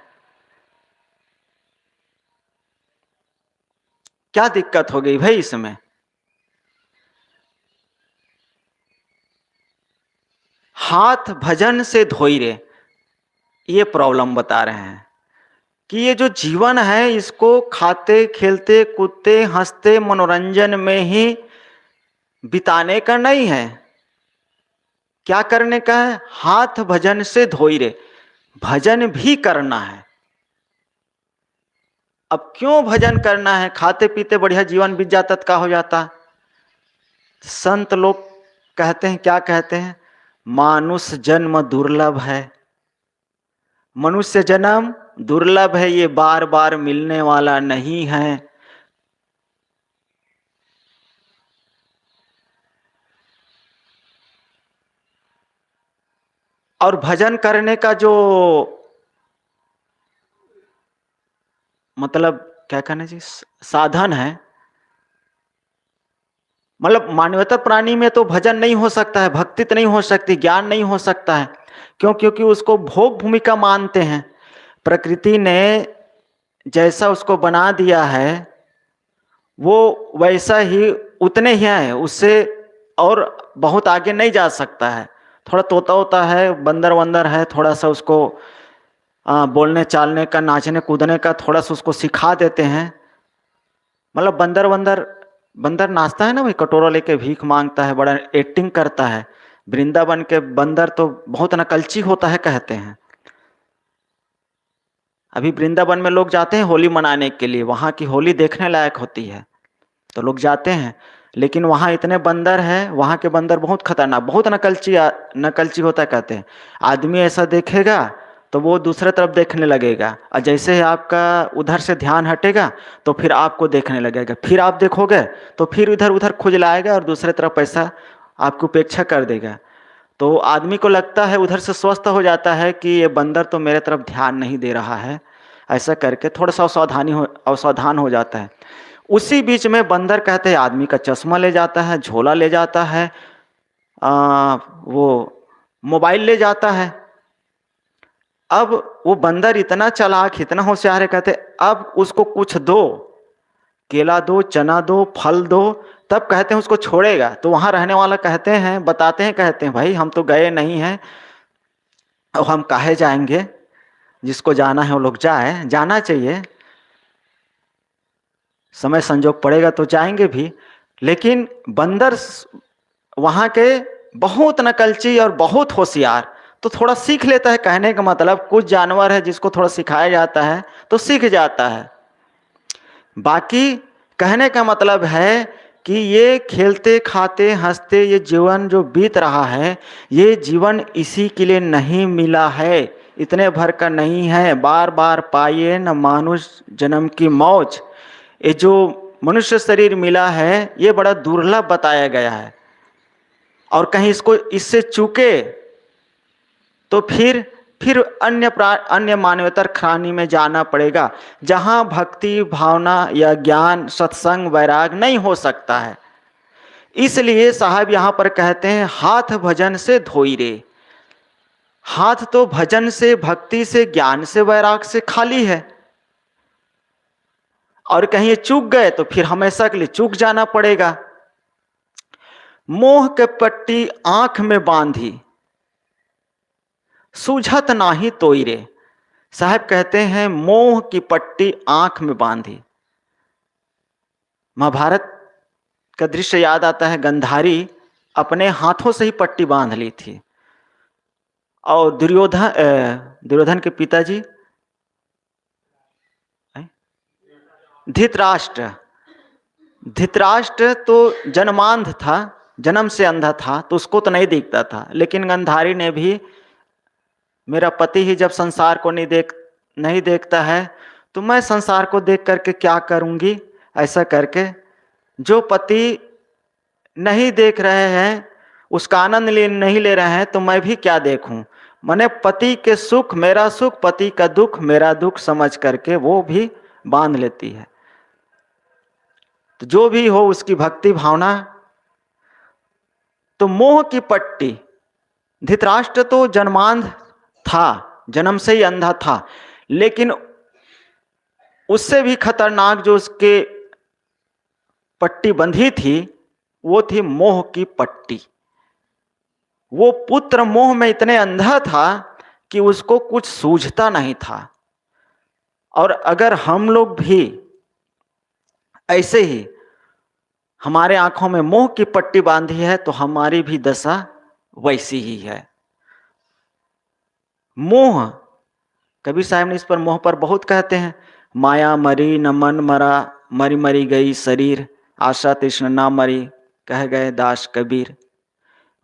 क्या दिक्कत हो गई भाई इसमें? हाथ भजन से धोई रे, ये प्रॉब्लम बता रहे हैं कि ये जो जीवन है इसको खाते खेलते कूदते हंसते मनोरंजन में ही बिताने का नहीं है। क्या करने का है? हाथ भजन से धोई रे, भजन भी करना है। अब क्यों भजन करना है? खाते पीते बढ़िया जीवन बीत जाता तो क्या हो जाता? संत लोग कहते हैं, क्या कहते हैं? मानुष जन्म दुर्लभ है, मनुष्य जन्म दुर्लभ है, ये बार बार मिलने वाला नहीं है। और भजन करने का जो मतलब क्या कहना जी साधन है, मतलब मानवता प्राणी में तो भजन नहीं हो सकता है, भक्ति तो नहीं हो सकती, ज्ञान नहीं हो सकता है। क्यों? क्योंकि उसको भोग भूमिका मानते हैं। प्रकृति ने जैसा उसको बना दिया है वो वैसा ही उतने ही है, उससे और बहुत आगे नहीं जा सकता है। थोड़ा तोता होता है, बंदर वंदर है, थोड़ा सा उसको बोलने चालने का, नाचने कूदने का थोड़ा सा उसको सिखा देते हैं। मतलब बंदर वंदर, बंदर नाचता है ना भाई, कटोरा लेके भीख मांगता है, बड़ा एक्टिंग करता है। वृंदावन के बंदर तो बहुत नकलची होता है कहते हैं। अभी वृंदावन में लोग जाते हैं होली मनाने के लिए, वहाँ की होली देखने लायक होती है तो लोग जाते हैं। लेकिन वहाँ इतने बंदर हैं, वहाँ के बंदर बहुत खतरनाक, बहुत नकलची नकलची होता है कहते हैं। आदमी ऐसा देखेगा तो वो दूसरे तरफ देखने लगेगा, और जैसे ही आपका उधर से ध्यान हटेगा तो फिर आपको देखने लगेगा, फिर आप देखोगे तो फिर इधर उधर खुजलाएगा और दूसरे तरफ ऐसा आपकी उपेक्षा कर देगा। तो आदमी को लगता है, उधर से स्वस्थ हो जाता है कि ये बंदर तो मेरे तरफ ध्यान नहीं दे रहा है, ऐसा करके थोड़ा सा असावधान हो जाता है। उसी बीच में बंदर कहते हैं आदमी का चश्मा ले जाता है, झोला ले जाता है, वो मोबाइल ले जाता है। अब वो बंदर इतना चालाक, इतना होशियार है, कहते अब उसको कुछ दो, केला दो, चना दो, फल दो, तब कहते हैं उसको छोड़ेगा। तो वहां रहने वाला कहते हैं, बताते हैं, कहते हैं भाई हम तो गए नहीं हैं, अब हम काहे जाएंगे, जिसको जाना है वो लोग जाए, जाना चाहिए, समय संजोग पड़ेगा तो जाएंगे भी। लेकिन बंदर वहां के बहुत नकलची और बहुत होशियार, तो थोड़ा सीख लेता है। कहने का मतलब कुछ जानवर है जिसको थोड़ा सिखाया जाता है तो सीख जाता है। बाकी कहने का मतलब है कि ये खेलते खाते हंसते ये जीवन जो बीत रहा है, ये जीवन इसी के लिए नहीं मिला है, इतने भर का नहीं है। बार बार पाइए न मानुष जन्म की मौज, ये जो मनुष्य शरीर मिला है ये बड़ा दुर्लभ बताया गया है। और कहीं इसको इससे चूके तो फिर अन्य मानवेतर खानी में जाना पड़ेगा, जहां भक्ति भावना या ज्ञान सत्संग वैराग नहीं हो सकता है। इसलिए साहब यहां पर कहते हैं हाथ भजन से धोई रे। हाथ तो भजन से, भक्ति से, ज्ञान से, वैराग से खाली है, और कहीं ये चूक गए तो फिर हमेशा के लिए चूक जाना पड़ेगा। मोह के पट्टी आंख में बांधी, सूझत नाही तोई रे। साहब कहते हैं मोह की पट्टी आंख में बांधी। महाभारत का दृश्य याद आता है, गंधारी अपने हाथों से ही पट्टी बांध ली थी। और दुर्योधन के पिताजी धृतराष्ट्र, धृतराष्ट्र तो जन्मांध था, जन्म से अंधा था, तो उसको तो नहीं दिखता था। लेकिन गंधारी ने भी, मेरा पति ही जब संसार को नहीं देखता है तो मैं संसार को देख करके क्या करूंगी, ऐसा करके जो पति नहीं देख रहे हैं, उसका आनंद नहीं ले रहे हैं, तो मैं भी क्या देखूं। मैंने पति के सुख मेरा सुख, पति का दुख मेरा दुख समझ करके वो भी बांध लेती है। तो जो भी हो उसकी भक्ति भावना। तो मोह की पट्टी, धृतराष्ट्र तो जन्मांध था, जन्म से ही अंधा था, लेकिन उससे भी खतरनाक जो उसके पट्टी बंधी थी वो थी मोह की पट्टी। वो पुत्र मोह में इतने अंधा था कि उसको कुछ सूझता नहीं था। और अगर हम लोग भी ऐसे ही हमारे आंखों में मोह की पट्टी बांधी है तो हमारी भी दशा वैसी ही है। मोह, कबीर साहब ने इस पर मोह पर बहुत कहते हैं। माया मरी न मन मरा, मरी मरी गई शरीर, आशा तृष्णा ना मरी, कह गए दास कबीर।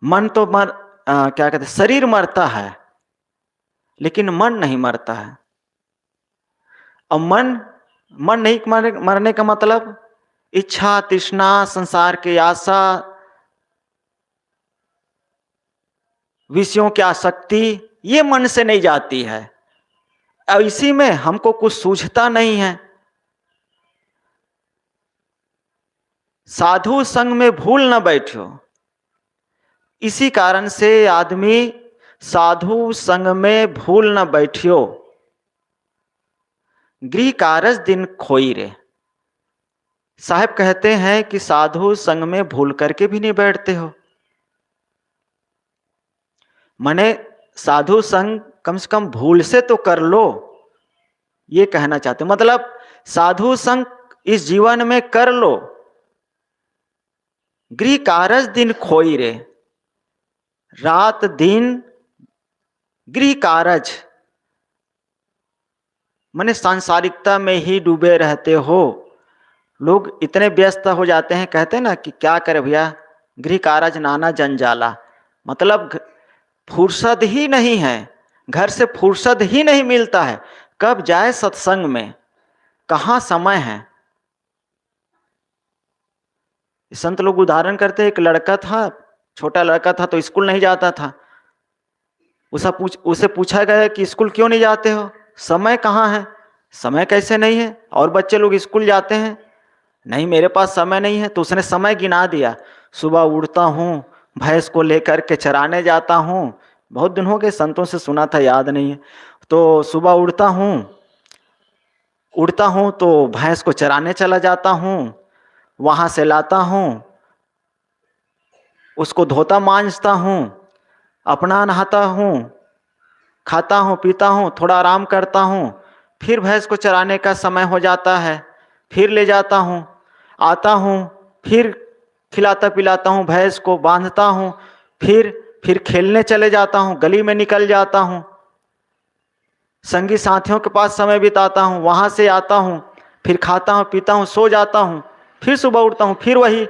मन तो क्या कहते, शरीर मरता है लेकिन मन नहीं मरता है। और मन नहीं मरने का मतलब इच्छा तृष्णा, संसार की आशा, विषयों की आसक्ति, ये मन से नहीं जाती है। अब इसी में हमको कुछ सूझता नहीं है। साधु संग में भूल न बैठो, इसी कारण से आदमी साधु संग में भूल न बैठियो, गृह कारज दिन खोई रे। साहब कहते हैं कि साधु संग में भूल करके भी नहीं बैठते हो। मने साधु संग कम से कम भूल से तो कर लो, ये कहना चाहते। मतलब साधु संग इस जीवन में कर लो, गृह कारज दिन खोई रे। रात दिन गृह कारज माने सांसारिकता में ही डूबे रहते हो। लोग इतने व्यस्त हो जाते हैं, कहते हैं ना कि क्या करे भैया, गृह कारज नाना जंजाला। मतलब फुर्सत ही नहीं है, घर से फुर्सत ही नहीं मिलता है। कब जाए सत्संग में, कहाँ समय है। संत लोग उदाहरण करते हैं, एक लड़का था, छोटा लड़का था, तो स्कूल नहीं जाता था। उसे पूछा गया कि स्कूल क्यों नहीं जाते हो, समय कहाँ है। समय कैसे नहीं है, और बच्चे लोग स्कूल जाते हैं। नहीं, मेरे पास समय नहीं है। तो उसने समय गिना दिया। सुबह उठता हूँ, भैंस को लेकर के चराने जाता हूँ। बहुत दिन हो गए, संतों से सुना था, याद नहीं है। तो सुबह उड़ता हूँ तो भैंस को चराने चला जाता हूँ, वहाँ से लाता हूँ, उसको धोता मांजता हूँ, अपना नहाता हूँ, खाता हूँ, पीता हूँ, थोड़ा आराम करता हूँ, फिर भैंस को चराने का समय हो जाता है, फिर ले जाता हूँ, आता हूँ, फिर खिलाता पिलाता हूँ, भैंस को बांधता हूँ, फिर खेलने चले जाता हूँ, गली में निकल जाता हूँ, संगी साथियों के पास समय बिताता हूँ, वहाँ से आता हूँ, फिर खाता हूँ, पीता हूँ, सो जाता हूँ, फिर सुबह उठता हूँ, फिर वही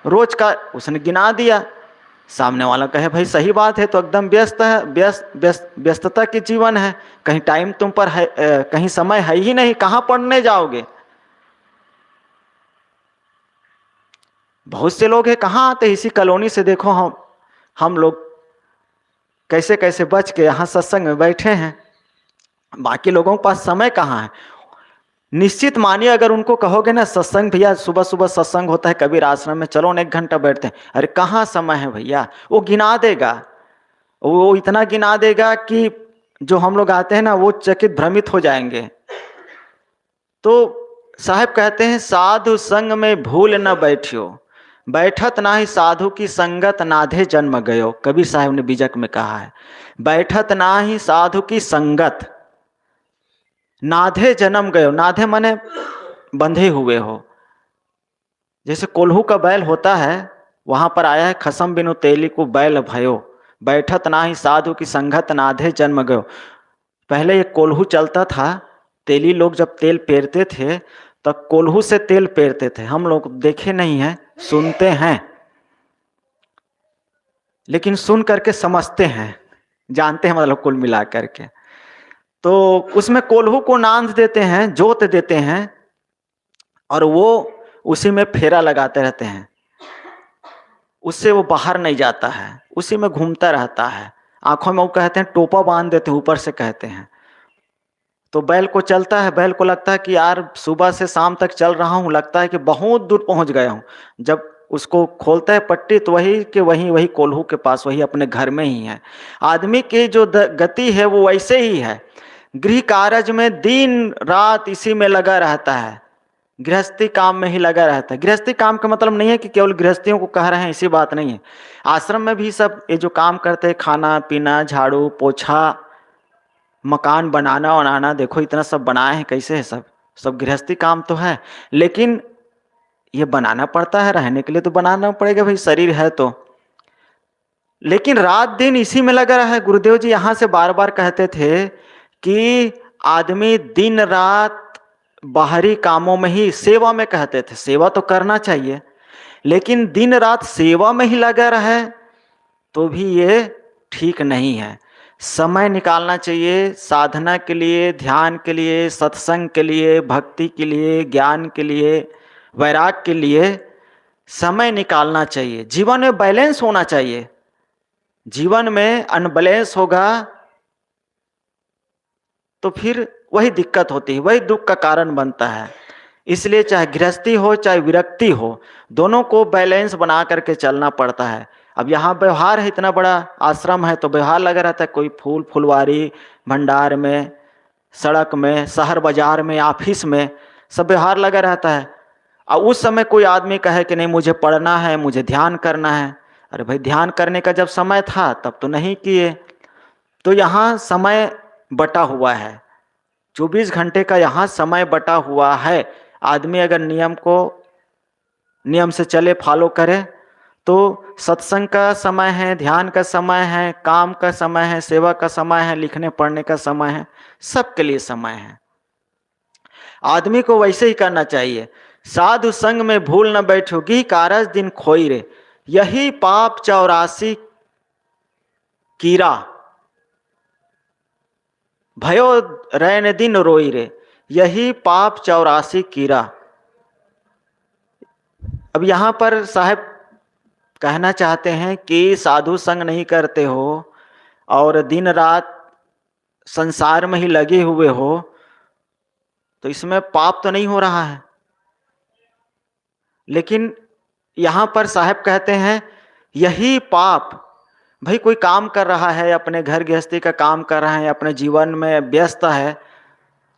रोज का उसने गिना दिया। सामने वाला कहे भाई सही बात है, तो एकदम व्यस्तता की जीवन है, कहीं टाइम तुम पर है, कहीं समय है ही नहीं, कहाँ पढ़ने जाओगे। बहुत से लोग हैं, कहाँ आते, इसी कॉलोनी से देखो हम लोग कैसे कैसे बच के यहाँ सत्संग में बैठे हैं। बाकी लोगों के पास समय कहाँ है। निश्चित मानिए, अगर उनको कहोगे ना सत्संग भैया सुबह सुबह सत्संग होता है कबीर आश्रम में, चलो 1 घंटा बैठते हैं, अरे कहाँ समय है भैया, वो गिना देगा। वो इतना गिना देगा कि जो हम लोग आते हैं ना वो चकित भ्रमित हो जाएंगे। तो साहब कहते हैं साधु संग में भूल न बैठियो, बैठत ना ही साधु की संगत नाधे जन्म गयो। कबीर साहब ने बीजक में कहा है, बैठत ना ही साधु की संगत नाधे जन्म गयो। नाधे माने बंधे हुए हो। जैसे कोल्हू का बैल होता है, वहां पर आया है खसम बिनु तेली को बैल भयो, बैठत ना ही साधु की संगत नाधे जन्म गयो। पहले ये कोल्हू चलता था, तेली लोग जब तेल पेरते थे तब कोल्हू से तेल पेरते थे। हम लोग देखे नहीं है, सुनते हैं, लेकिन सुन करके समझते हैं, जानते हैं, मतलब कुल मिला करके। तो उसमें कोल्हू को नांद देते हैं, जोत देते हैं, और वो उसी में फेरा लगाते रहते हैं, उससे वो बाहर नहीं जाता है, उसी में घूमता रहता है। आंखों में वो कहते हैं टोपा बांध देते हैं, ऊपर से कहते हैं। तो बैल को चलता है, बैल को लगता है कि यार सुबह से शाम तक चल रहा हूँ, लगता है कि बहुत दूर पहुंच गया हूँ। जब उसको खोलता है पट्टी तो वही के वही वही कोल्हू के पास, वही अपने घर में ही है। आदमी की जो गति है वो वैसे ही है, गृह कार्य में दिन रात इसी में लगा रहता है, गृहस्थी काम में ही लगा रहता है। गृहस्थी काम का मतलब नहीं है कि केवल गृहस्थियों को कह रहे हैं, ऐसी बात नहीं है। आश्रम में भी सब ये जो काम करते हैं, खाना पीना, झाड़ू पोछा, मकान बनाना बनाना, देखो इतना सब बनाए हैं, कैसे है सब सब गृहस्थी काम तो है, लेकिन ये बनाना पड़ता है, रहने के लिए तो बनाना पड़ेगा भाई, शरीर है तो। लेकिन रात दिन इसी में लगा रहा है। गुरुदेव जी यहाँ से बार बार कहते थे कि आदमी दिन रात बाहरी कामों में ही, सेवा में कहते थे, सेवा तो करना चाहिए, लेकिन दिन रात सेवा में ही लगा रहे तो भी ये ठीक नहीं है। समय निकालना चाहिए साधना के लिए, ध्यान के लिए, सत्संग के लिए, भक्ति के लिए, ज्ञान के लिए, वैराग के लिए समय निकालना चाहिए। जीवन में बैलेंस होना चाहिए। जीवन में अनबैलेंस होगा तो फिर वही दिक्कत होती है, वही दुख का कारण बनता है। इसलिए चाहे गृहस्थी हो चाहे विरक्ति हो, दोनों को बैलेंस बना करके चलना पड़ता है। अब यहाँ व्यवहार है, इतना बड़ा आश्रम है तो व्यवहार लगा रहता है, कोई फूल फुलवारी, भंडार में, सड़क में, शहर बाजार में, ऑफिस में, सब व्यवहार लगा रहता है। और उस समय कोई आदमी कहे कि नहीं मुझे पढ़ना है, मुझे ध्यान करना है, अरे भाई ध्यान करने का जब समय था तब तो नहीं किए। तो यहाँ समय बटा हुआ है, 24 घंटे का यहाँ समय बटा हुआ है। आदमी अगर नियम से चले, फॉलो करे, तो सत्संग का समय है, ध्यान का समय है, काम का समय है, सेवा का समय है, लिखने पढ़ने का समय है, सबके लिए समय है। आदमी को वैसे ही करना चाहिए। साधु संग में भूल न बैठोगी, कारज दिन खोई रे, यही पाप 84 कीरा, भयो रैन दिन रोई रे, यही पाप 84 कीरा। अब यहाँ पर साहब कहना चाहते हैं कि साधु संग नहीं करते हो और दिन रात संसार में ही लगे हुए हो तो इसमें पाप तो नहीं हो रहा है। लेकिन यहाँ पर साहब कहते हैं यही पाप, भाई कोई काम कर रहा है, अपने घर गृहस्थी का काम कर रहा है, अपने जीवन में व्यस्त है,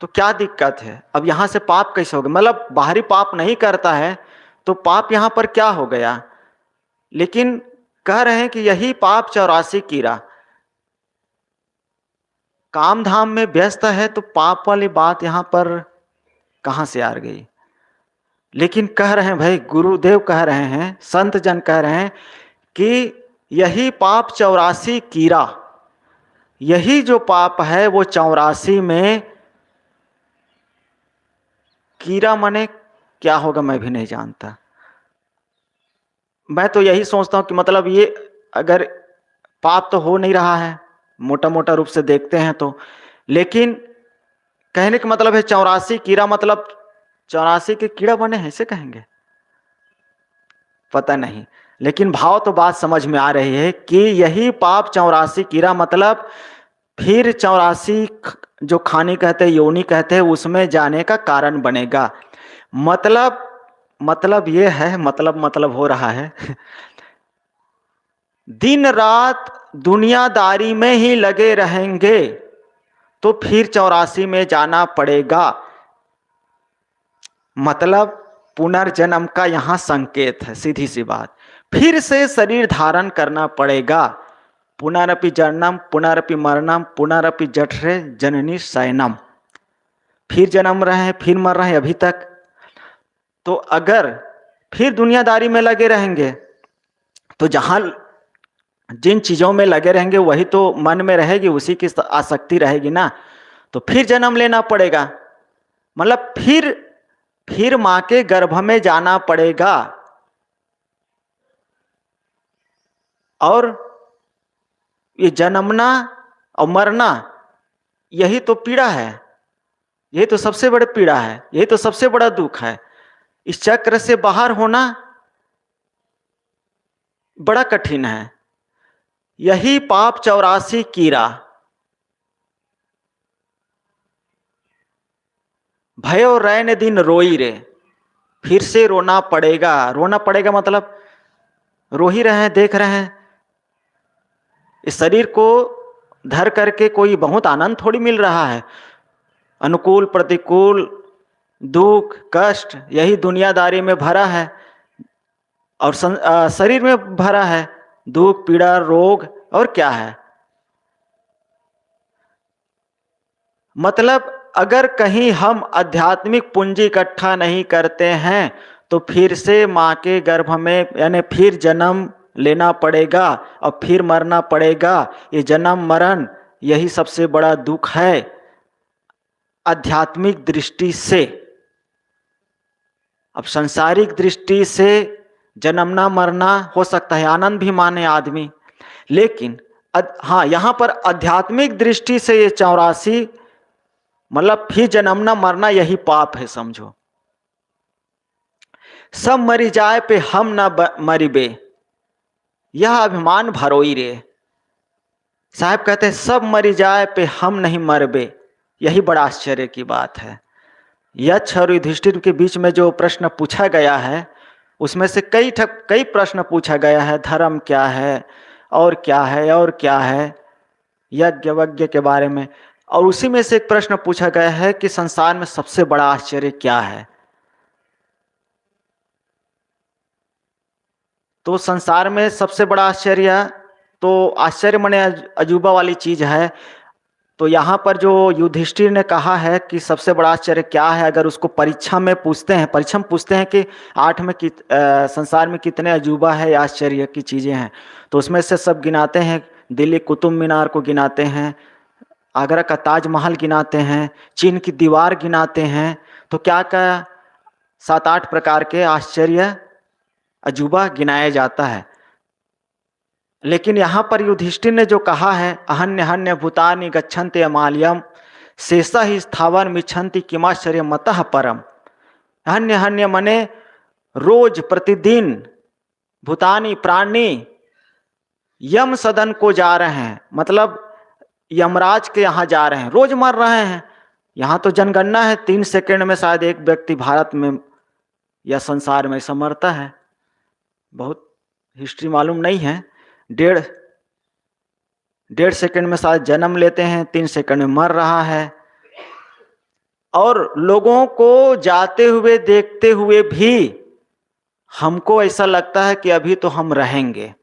तो क्या दिक्कत है। अब यहाँ से पाप कैसे हो गया, मतलब बाहरी पाप नहीं करता है तो पाप यहाँ पर क्या हो गया। लेकिन कह रहे हैं कि यही पाप 84 कीरा, काम धाम में व्यस्त है तो पाप वाली बात यहाँ पर कहाँ से आ गई। लेकिन कह रहे हैं भाई, गुरुदेव कह रहे हैं, संत जन कह रहे हैं कि यही पाप 84 कीरा, यही जो पाप है वो 84 में, कीरा माने क्या होगा मैं भी नहीं जानता। मैं तो यही सोचता हूँ कि मतलब ये अगर पाप तो हो नहीं रहा है मोटा मोटा रूप से देखते हैं तो, लेकिन कहने का मतलब है 84 कीड़ा, मतलब 84 के कीड़ा बने हैं ऐसे कहेंगे, पता नहीं। लेकिन भाव तो बात समझ में आ रही है कि यही पाप 84 कीड़ा, मतलब फिर 84 जो खाने कहते हैं, योनि कहते हैं, उसमें जाने का कारण बनेगा। मतलब ये है, मतलब हो रहा है दिन रात दुनियादारी में ही लगे रहेंगे तो फिर 84 में जाना पड़ेगा। मतलब पुनर्जन्म का यहां संकेत है, सीधी सी बात। फिर से शरीर धारण करना पड़ेगा। पुनरपि जन्म पुनरपि मरणम पुनरपि जठरे जननी शयनम, फिर जन्म रहे हैं, फिर मर रहे हैं अभी तक। तो अगर फिर दुनियादारी में लगे रहेंगे तो जहां जिन चीजों में लगे रहेंगे वही तो मन में रहेगी, उसी की आसक्ति रहेगी ना, तो फिर जन्म लेना पड़ेगा। मतलब फिर मां के गर्भ में जाना पड़ेगा। और ये जन्मना और मरना यही तो पीड़ा है, यही तो सबसे बड़ी पीड़ा है, यही तो सबसे बड़ा दुख है। इस चक्र से बाहर होना बड़ा कठिन है। यही पाप 84 कीड़ा, भयो रैन दिन रोई रे, फिर से रोना पड़ेगा। रोना पड़ेगा मतलब रो ही रहे हैं, देख रहे हैं। इस शरीर को धर करके कोई बहुत आनंद थोड़ी मिल रहा है। अनुकूल प्रतिकूल दुख कष्ट यही दुनियादारी में भरा है, और शरीर में भरा है दुख पीड़ा रोग, और क्या है। मतलब अगर कहीं हम आध्यात्मिक पूंजी इकट्ठा नहीं करते हैं तो फिर से माँ के गर्भ में यानी फिर जन्म लेना पड़ेगा और फिर मरना पड़ेगा। ये जन्म मरण यही सबसे बड़ा दुख है आध्यात्मिक दृष्टि से। अब सांसारिक दृष्टि से जन्मना मरना हो सकता है, आनंद भी माने आदमी, लेकिन हाँ यहाँ पर आध्यात्मिक दृष्टि से ये 84 मतलब फिर जन्मना मरना यही पाप है समझो। सब मरी जाए पे हम न मरिबे, यह अभिमान भरोई रे। साहब कहते हैं सब मरी जाए पे हम नहीं मरबे, यही बड़ा आश्चर्य की बात है। यक्ष और युधिष्ठिर के बीच में जो प्रश्न पूछा गया है उसमें से कई प्रश्न पूछा गया है, धर्म क्या है और क्या है और क्या है, यज्ञ वज्ञ के बारे में। और उसी में से एक प्रश्न पूछा गया है कि संसार में सबसे बड़ा आश्चर्य क्या है। तो संसार में सबसे बड़ा आश्चर्य, तो आश्चर्य माने अजूबा वाली चीज है। तो यहाँ पर जो युधिष्ठिर ने कहा है कि सबसे बड़ा आश्चर्य क्या है, अगर उसको परीक्षा में पूछते हैं, परीक्षा में पूछते हैं कि 8 में संसार में कितने अजूबा है या आश्चर्य की चीज़ें हैं, तो उसमें से सब गिनाते हैं। दिल्ली कुतुब मीनार को गिनाते हैं, आगरा का ताजमहल गिनाते हैं, चीन की दीवार गिनाते हैं। तो क्या क्या 7-8 प्रकार के आश्चर्य अजूबा गिनाया जाता है। लेकिन यहाँ पर युधिष्ठिर ने जो कहा है अहन्य हन्य भूतानि गच्छन्ति अमाल्यम शेषा ही स्थावर मिच्छन्ति किमाश्चर्य मतः परम। हन्य हन्य मने रोज प्रतिदिन भूतानि प्राणी यम सदन को जा रहे हैं, मतलब यमराज के यहाँ जा रहे हैं, रोज मर रहे हैं। यहाँ तो जनगणना है 3 सेकंड में शायद एक व्यक्ति भारत में या संसार में ऐसा मरता है, बहुत हिस्ट्री मालूम नहीं है। 1.5 सेकंड में शायद जन्म लेते हैं, 3 सेकंड में मर रहा है। और लोगों को जाते हुए देखते हुए भी हमको ऐसा लगता है कि अभी तो हम रहेंगे।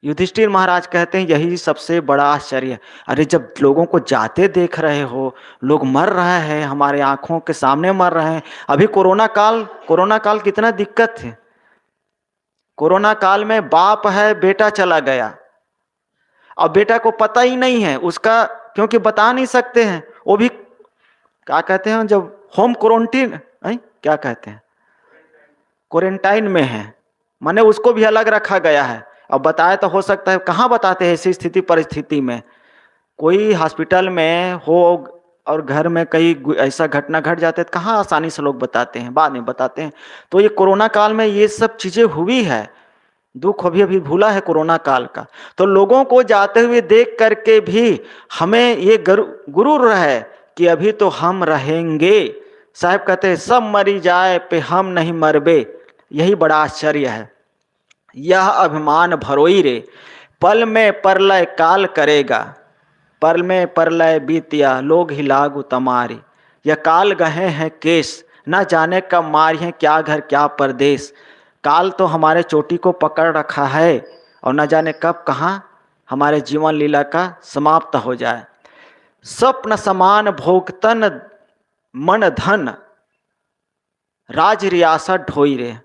युधिष्ठिर महाराज कहते हैं यही सबसे बड़ा आश्चर्य। अरे जब लोगों को जाते देख रहे हो, लोग मर रहे हैं, हमारे आंखों के सामने मर रहे हैं। अभी कोरोना काल कितना दिक्कत है। कोरोना काल में बाप है, बेटा चला गया, अब बेटा को पता ही नहीं है उसका, क्योंकि बता नहीं सकते हैं। वो भी क्या कहते हैं जब होम क्वारंटीन, क्या कहते हैं, क्वारंटाइन में है, माने उसको भी अलग रखा गया है। अब बताया तो हो सकता है, कहाँ बताते हैं ऐसी स्थिति परिस्थिति में। कोई हॉस्पिटल में हो और घर में कई ऐसा घटना घट जाते तो कहाँ आसानी से लोग बताते हैं, बाद में बताते हैं। तो ये कोरोना काल में ये सब चीजें हुई है, दुख अभी भूला है कोरोना काल का। तो लोगों को जाते हुए देख करके भी हमें ये गुरूर है कि अभी तो हम रहेंगे। साहब कहते हैं सब मरी जाए पे हम नहीं मरबे, यही बड़ा आश्चर्य है। यह अभिमान भरोई रे, पल में परलय काल करेगा, पल में परलय बीतिया लोग ही लागू तमारी। यह काल गहे हैं केस, न जाने कब मारी हैं क्या घर क्या परदेश। काल तो हमारे चोटी को पकड़ रखा है और न जाने कब कहाँ हमारे जीवन लीला का समाप्त हो जाए। स्वप्न समान भोगतन मन धन, राज रियासत ढोई रे।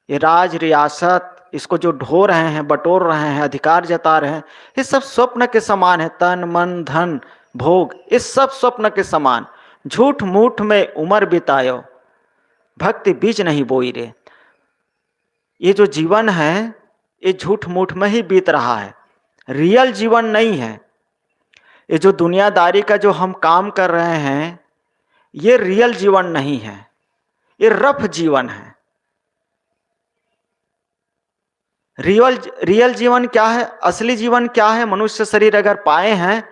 ये राज रियासत इसको जो ढो रहे हैं, बटोर रहे हैं, अधिकार जता रहे हैं, ये सब स्वप्न के समान है। तन मन धन भोग इस सब स्वप्न के समान। झूठ मूठ में उम्र बितायो, भक्ति बीज नहीं बोई रे। ये जो जीवन है ये झूठ मूठ में ही बीत रहा है, रियल जीवन नहीं है। ये जो दुनियादारी का जो हम काम कर रहे हैं, ये रियल जीवन नहीं है, ये रफ जीवन है। रियल रियल जीवन क्या है, असली जीवन क्या है? मनुष्य शरीर अगर पाए हैं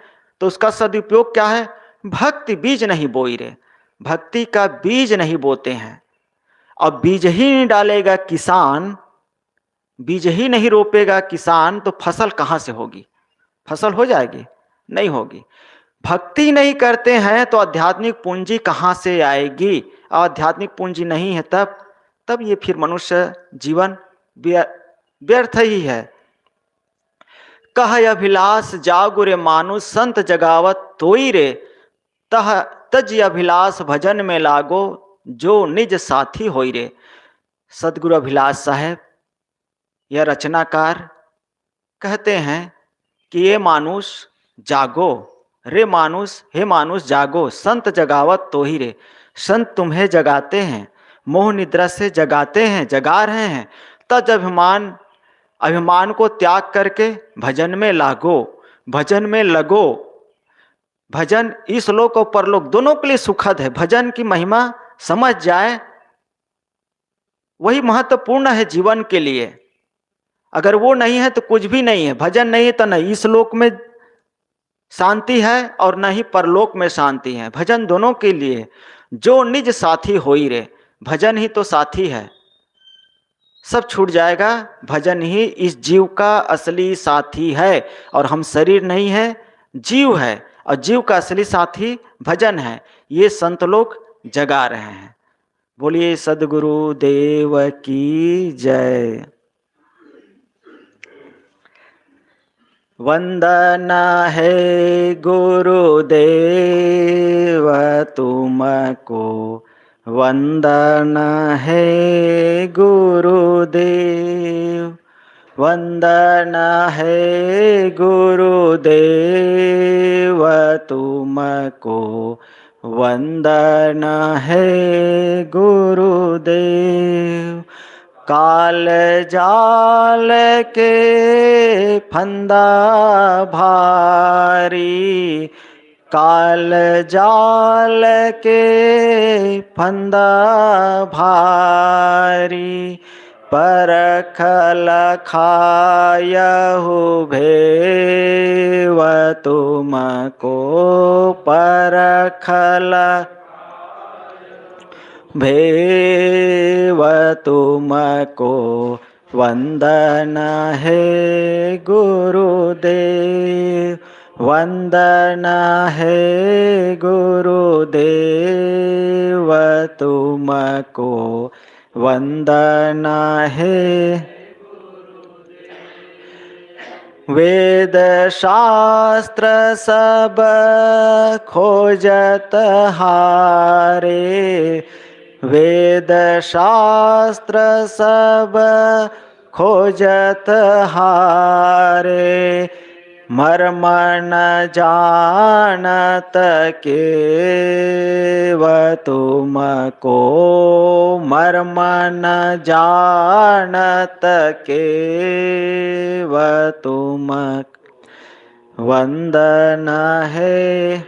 तो उसका सदुपयोग क्या है? भक्ति बीज नहीं बोई रे, भक्ति का बीज नहीं बोते हैं। अब बीज ही नहीं डालेगा किसान, बीज ही नहीं रोपेगा किसान, तो फसल कहाँ से होगी? फसल हो जाएगी? नहीं होगी। भक्ति नहीं करते हैं तो आध्यात्मिक पूंजी कहाँ से आएगी? आध्यात्मिक पूंजी नहीं है तब ये फिर मनुष्य जीवन व्यर्थ ही है। कह अभिलाष जागु रे मानुष, संत जगावत तोई रे, तह तज अभिलाष भजन में लागो, जो निज साथी होई रे। सदगुरु अभिलाष साहेब या रचनाकार कहते हैं कि ये मानुष जागो, रे मानुष, हे मानुष जागो, संत जगावत तो ही रे। संत तुम्हें जगाते हैं, मोह निद्रा से जगाते हैं, जगा रहे हैं। तज अभिमान को त्याग करके भजन में लागो, भजन में लगो। भजन इस लोक और परलोक दोनों के लिए सुखद है। भजन की महिमा समझ जाए वही महत्वपूर्ण है जीवन के लिए। अगर वो नहीं है तो कुछ भी नहीं है। भजन नहीं है तो न इस लोक में शांति है और न ही परलोक में शांति है। भजन दोनों के लिए। जो निज साथी होई रे, भजन ही तो साथी है। सब छूट जाएगा, भजन ही इस जीव का असली साथी है। और हम शरीर नहीं है, जीव है, और जीव का असली साथी भजन है। ये संत लोग जगा रहे हैं। बोलिए सद्गुरु देव की जय। वंदना है गुरुदेव तुमको, वंदना है गुरुदेव, वंदना है गुरुदेव तुमको, वंदना है गुरुदेव। काल जाल के फंदा भारी, काल जाल के फंदा भारी, परखल खायहु भेव तुमको, परखल भेव तुमको, वंदना है गुरुदेव, वंदना है गुरुदेव तुमको, वंदना है। वेद शास्त्र सब खोजत हारे, वेद शास्त्र सब खोजत हारे, मर्म न जानत केव तुमको, मर्म न जानत केव तुमको, वंदना है,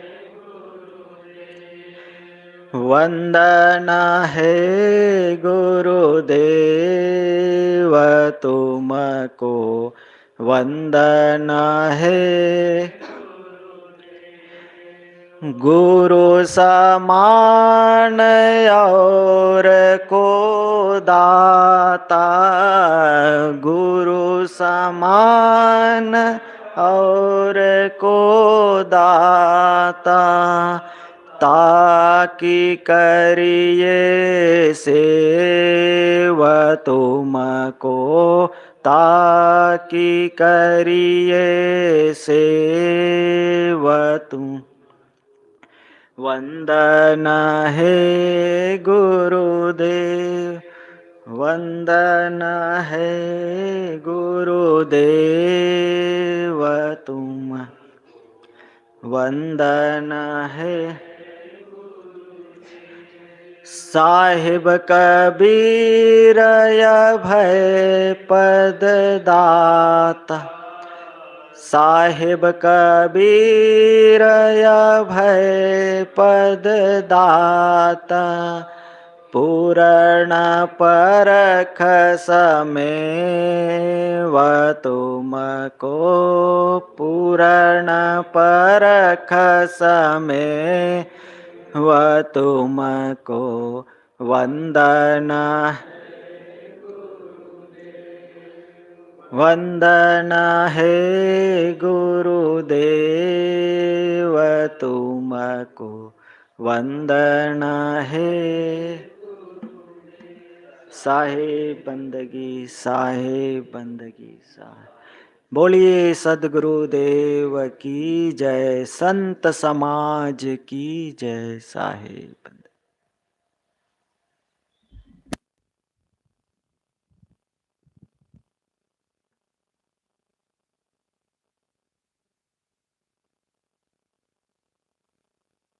वंदना है गुरुदेव तुमको, वंदना है। गुरु समान और को दाता, गुरु समान और को दाता, ताकि करिए सेव तुमको, ताकि करिए सेव तुम, वंदना है गुरुदेव, वंदना है गुरुदेव तुम, वंदना है। साहिब कबीर अभय पद दाता, साहिब कबीर अभय पद दाता पूर्ण परख समेव तुमको पूर्ण परख समेव तुमको वंदना वंदना है गुरुदेव तुमको वंदना है साहेब बंदगी साहेब बंदगी साहेब। बोलिए सदगुरुदेव की जय, संत समाज की जय। साहेब बंदगी।